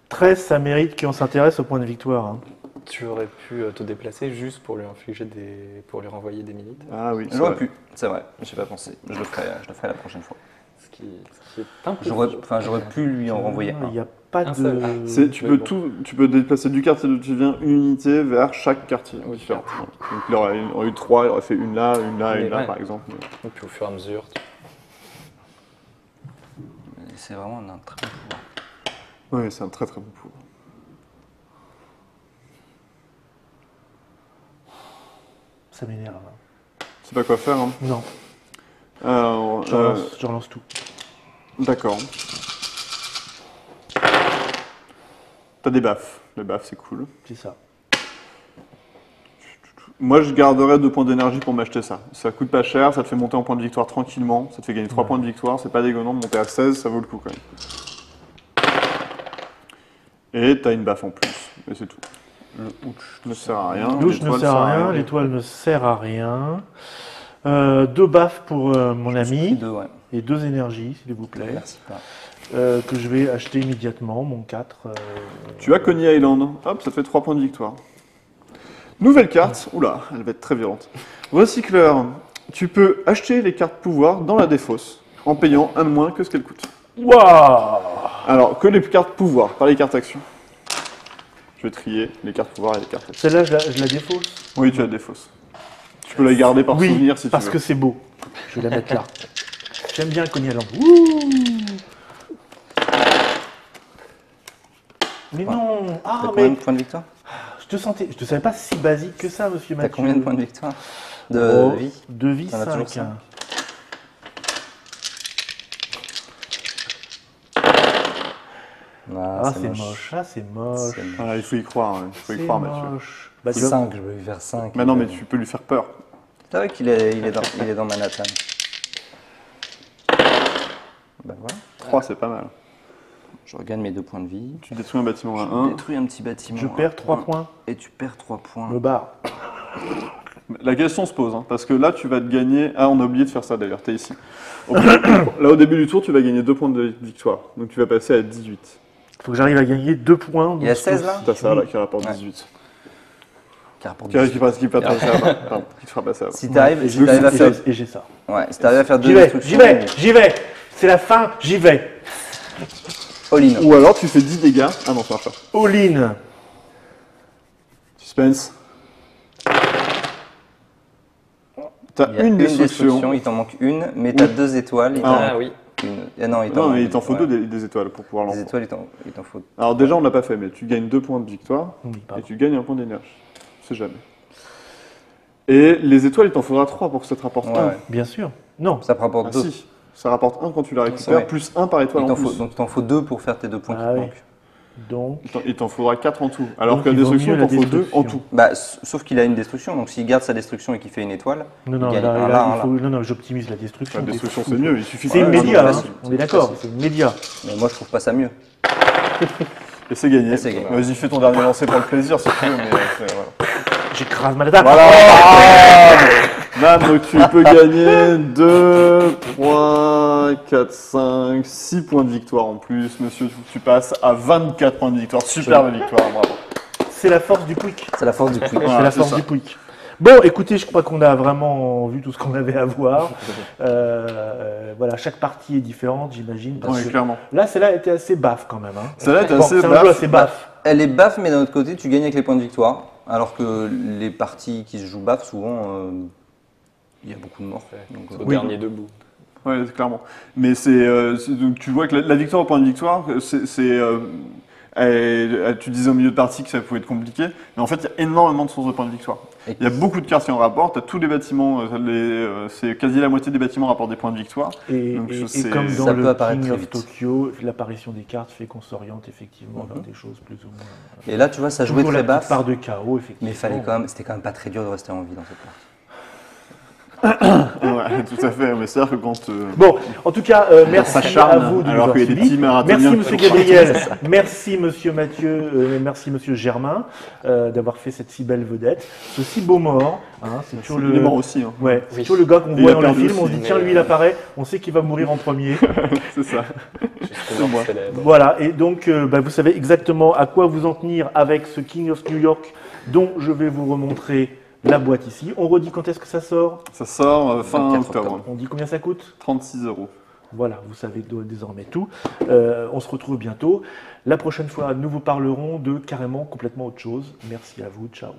13, ça mérite qu'on s'intéresse au point de victoire. Hein. Tu aurais pu te déplacer juste pour lui infliger des, pour lui renvoyer des militaires. Ah oui, c'est J'aurais vrai. pu, c'est vrai. J'ai pas pensé. Je le ferai la prochaine fois. Ce qui est un peu. J'aurais pu lui en renvoyer Il un. n'y a pas Un de... seul. Ah. Tu Mais peux bon. tu peux déplacer du quartier d'où tu viens une unité vers chaque quartier Oui, différent. Donc il aurait eu 3, il aurait fait une là, une là, Mais une là ouais. par exemple. Et puis au fur et à mesure. C'est vraiment un très bon pouvoir. Oui, c'est un très très bon pouvoir. Ça m'énerve. Hein. Tu sais pas quoi faire, hein. Non, Alors, je relance tout. d'accord. T'as des baffes. Les baffes, c'est cool. C'est ça. Moi, je garderais 2 points d'énergie pour m'acheter ça. Ça coûte pas cher, ça te fait monter en points de victoire tranquillement. Ça te fait gagner 3 points de victoire, c'est pas dégueulasse de monter à 16, ça vaut le coup quand même. Et t'as une baffe en plus, et c'est tout. Le ouch ne sert à rien. Douche ne l'étoile sert à rien, l'étoile ne sert à rien. 2 baffes pour mon ami 2, ouais. et 2 énergies, s'il vous plaît, Merci pas. que je vais acheter immédiatement, mon 4. Tu as Coney Island. Hop, ça te fait 3 points de victoire. Nouvelle carte. Oula, elle va être très violente. Recycleur. Tu peux acheter les cartes pouvoir dans la défausse en payant un de moins que ce qu'elles coûtent. Waouh! Alors, que les cartes pouvoir, pas les cartes actions. Je vais trier les cartes pouvoir et les cartes actions. Celle-là, je la défausse. Oui, tu la défausses. Tu peux la garder par Oui, souvenir si tu parce veux. que c'est beau. Je vais la mettre là. J'aime bien Coney Island. Ouh! Mais non! Ah, T'as combien mais de points de victoire? je te savais pas si basique que ça, monsieur T'as Mathieu. combien de points de victoire? De Oh, vie? De vie, T'en as toujours 5. Ah, c'est moche. Ah, c'est moche. C'est moche. Voilà, il faut y croire, hein. Il faut y C'est croire, Mathieu. moche. Bah, tu vois, 5, je vais lui faire 5. Mais non, mais tu peux lui faire peur. C'est vrai qu'il est, il est dans Manhattan. Ben voilà. 3, c'est pas mal. Je regagne mes 2 points de vie. Tu détruis un bâtiment à Je 1. détruis un petit bâtiment. je à perds 3 un, points. Et tu perds 3 points. Me barre. La question se pose, hein, parce que là, tu vas te gagner... Ah, on a oublié de faire ça d'ailleurs, t'es ici. Là, au début du tour, tu vas gagner 2 points de victoire. Donc tu vas passer à 18. Faut que j'arrive à gagner 2 points. Il y a 16 là T'as ça, là, qui rapporte Ouais. 18. Qui rapporte Qui 18. va te passer à 20. Pardon, qui te fera passer à 20. Si t'arrives Et si t'arrives à faire, et j'ai ça. ouais, si t'arrives à faire 2 J'y vais, destructions, j'y vais. C'est la fin, j'y vais. all-in. Ou alors, tu fais 10 dégâts. Ah non, ça marche pas. All-in. Suspense. T'as Il y a une destruction, destruction. il t'en manque une, mais t'as 2 étoiles. Ah oui. Non, il t'en Non, manque mais il t'en faut ouais. des étoiles pour pouvoir Des l'envoyer. étoiles, il t'en faut. Alors déjà, on l'a pas fait, mais tu gagnes 2 points de victoire Oui, et pardon. tu gagnes un point d'énergie. C'est jamais. Et les étoiles, il t'en faudra 3 pour que ça te rapporte Ouais, 1. ouais. Bien sûr. Non. Ça te rapporte Ah 2. si, ça rapporte 1 quand tu la récupères, Ouais. plus 1 par étoile Il en t'en plus. faut, donc il t'en faut 2 pour faire tes 2 points Ah qui te oui. manquent. Donc, Il t'en faudra 4 en tout. Alors Donc, que la il vaut destruction, mieux il la t'en faut 2 destruction. en tout. Bah, sauf qu'il a une destruction, donc s'il garde sa destruction et qu'il fait une étoile, non, non, il gagne là, un là, là, il un faut- non, non, j'optimise la destruction. La t'es destruction, fou, c'est toi. mieux. Il suffit C'est de- immédiat, non, hein, facile, on est d'accord, facile. c'est immédiat. Mais moi je trouve pas ça mieux. Et c'est gagné. Et c'est gagné. Vas-y, fais ton dernier lancer pour le plaisir, si tu veux. Mais voilà. J'écrase ma date. Nan, donc tu peux gagner 2 points, 4, 5, 6 points de victoire en plus. Monsieur, tu passes à 24 points de victoire. Superbe victoire, bravo. C'est la force du quick. C'est la force du quick. Voilà, C'est la c'est force ça. du quick. Bon, écoutez, je crois qu'on a vraiment vu tout ce qu'on avait à voir. Voilà, chaque partie est différente, j'imagine. parce Ouais, que clairement. Là, celle-là était assez baf quand même. Hein. Celle-là était Bon, assez c'est un baf. jeu assez baf. Elle est baffe, mais d'un autre côté, tu gagnes avec les points de victoire. Alors que les parties qui se jouent baffe, souvent, il y a beaucoup de morts. Donc, C'est au Oui. dernier debout. Ouais, clairement. Mais donc tu vois que la victoire au point de victoire, tu disais au milieu de partie que ça pouvait être compliqué, mais en fait, il y a énormément de sources de points de victoire. Et Il y a beaucoup de cartes qui en rapportent, tu as tous les bâtiments, c'est quasi la moitié des bâtiments rapportent des points de victoire. Et, Donc, et c'est- comme dans ça peut le apparaître King très of vite. Tokyo, l'apparition des cartes fait qu'on s'oriente effectivement vers des choses plus ou moins. Et là, tu vois, ça jouait Toujours très la petite baf. part de chaos, effectivement. Mais c'était quand même pas très dur de rester en vie dans cette partie. Ouais, tout à fait, mais c'est-à-dire que quand... Bon, en tout cas, merci s'acharne, à vous de nous alors avoir qu'il y a des suivis. petits marathoniens Merci qui Monsieur sont Gabriel, merci Monsieur Mathieu, merci Monsieur Germain d'avoir fait cette si belle vedette, ce si beau mort. Hein, c'est toujours Il est mort le, aussi, hein. ouais, c'est Oui. toujours le gars qu'on Et voit il a dans le perdu film. On se aussi, dit tiens, lui il apparaît, on sait qu'il va mourir en premier. c'est ça. Jusqu'au mort célèbre. Voilà, et donc vous savez exactement à quoi vous en tenir avec ce King of New York dont je vais vous remontrer la boîte ici. On redit quand est-ce que ça sort. Ça sort fin 24 octobre. On dit combien ça coûte. 36 €. Voilà, vous savez désormais tout. On se retrouve bientôt. La prochaine fois, nous vous parlerons de carrément complètement autre chose. Merci à vous, ciao.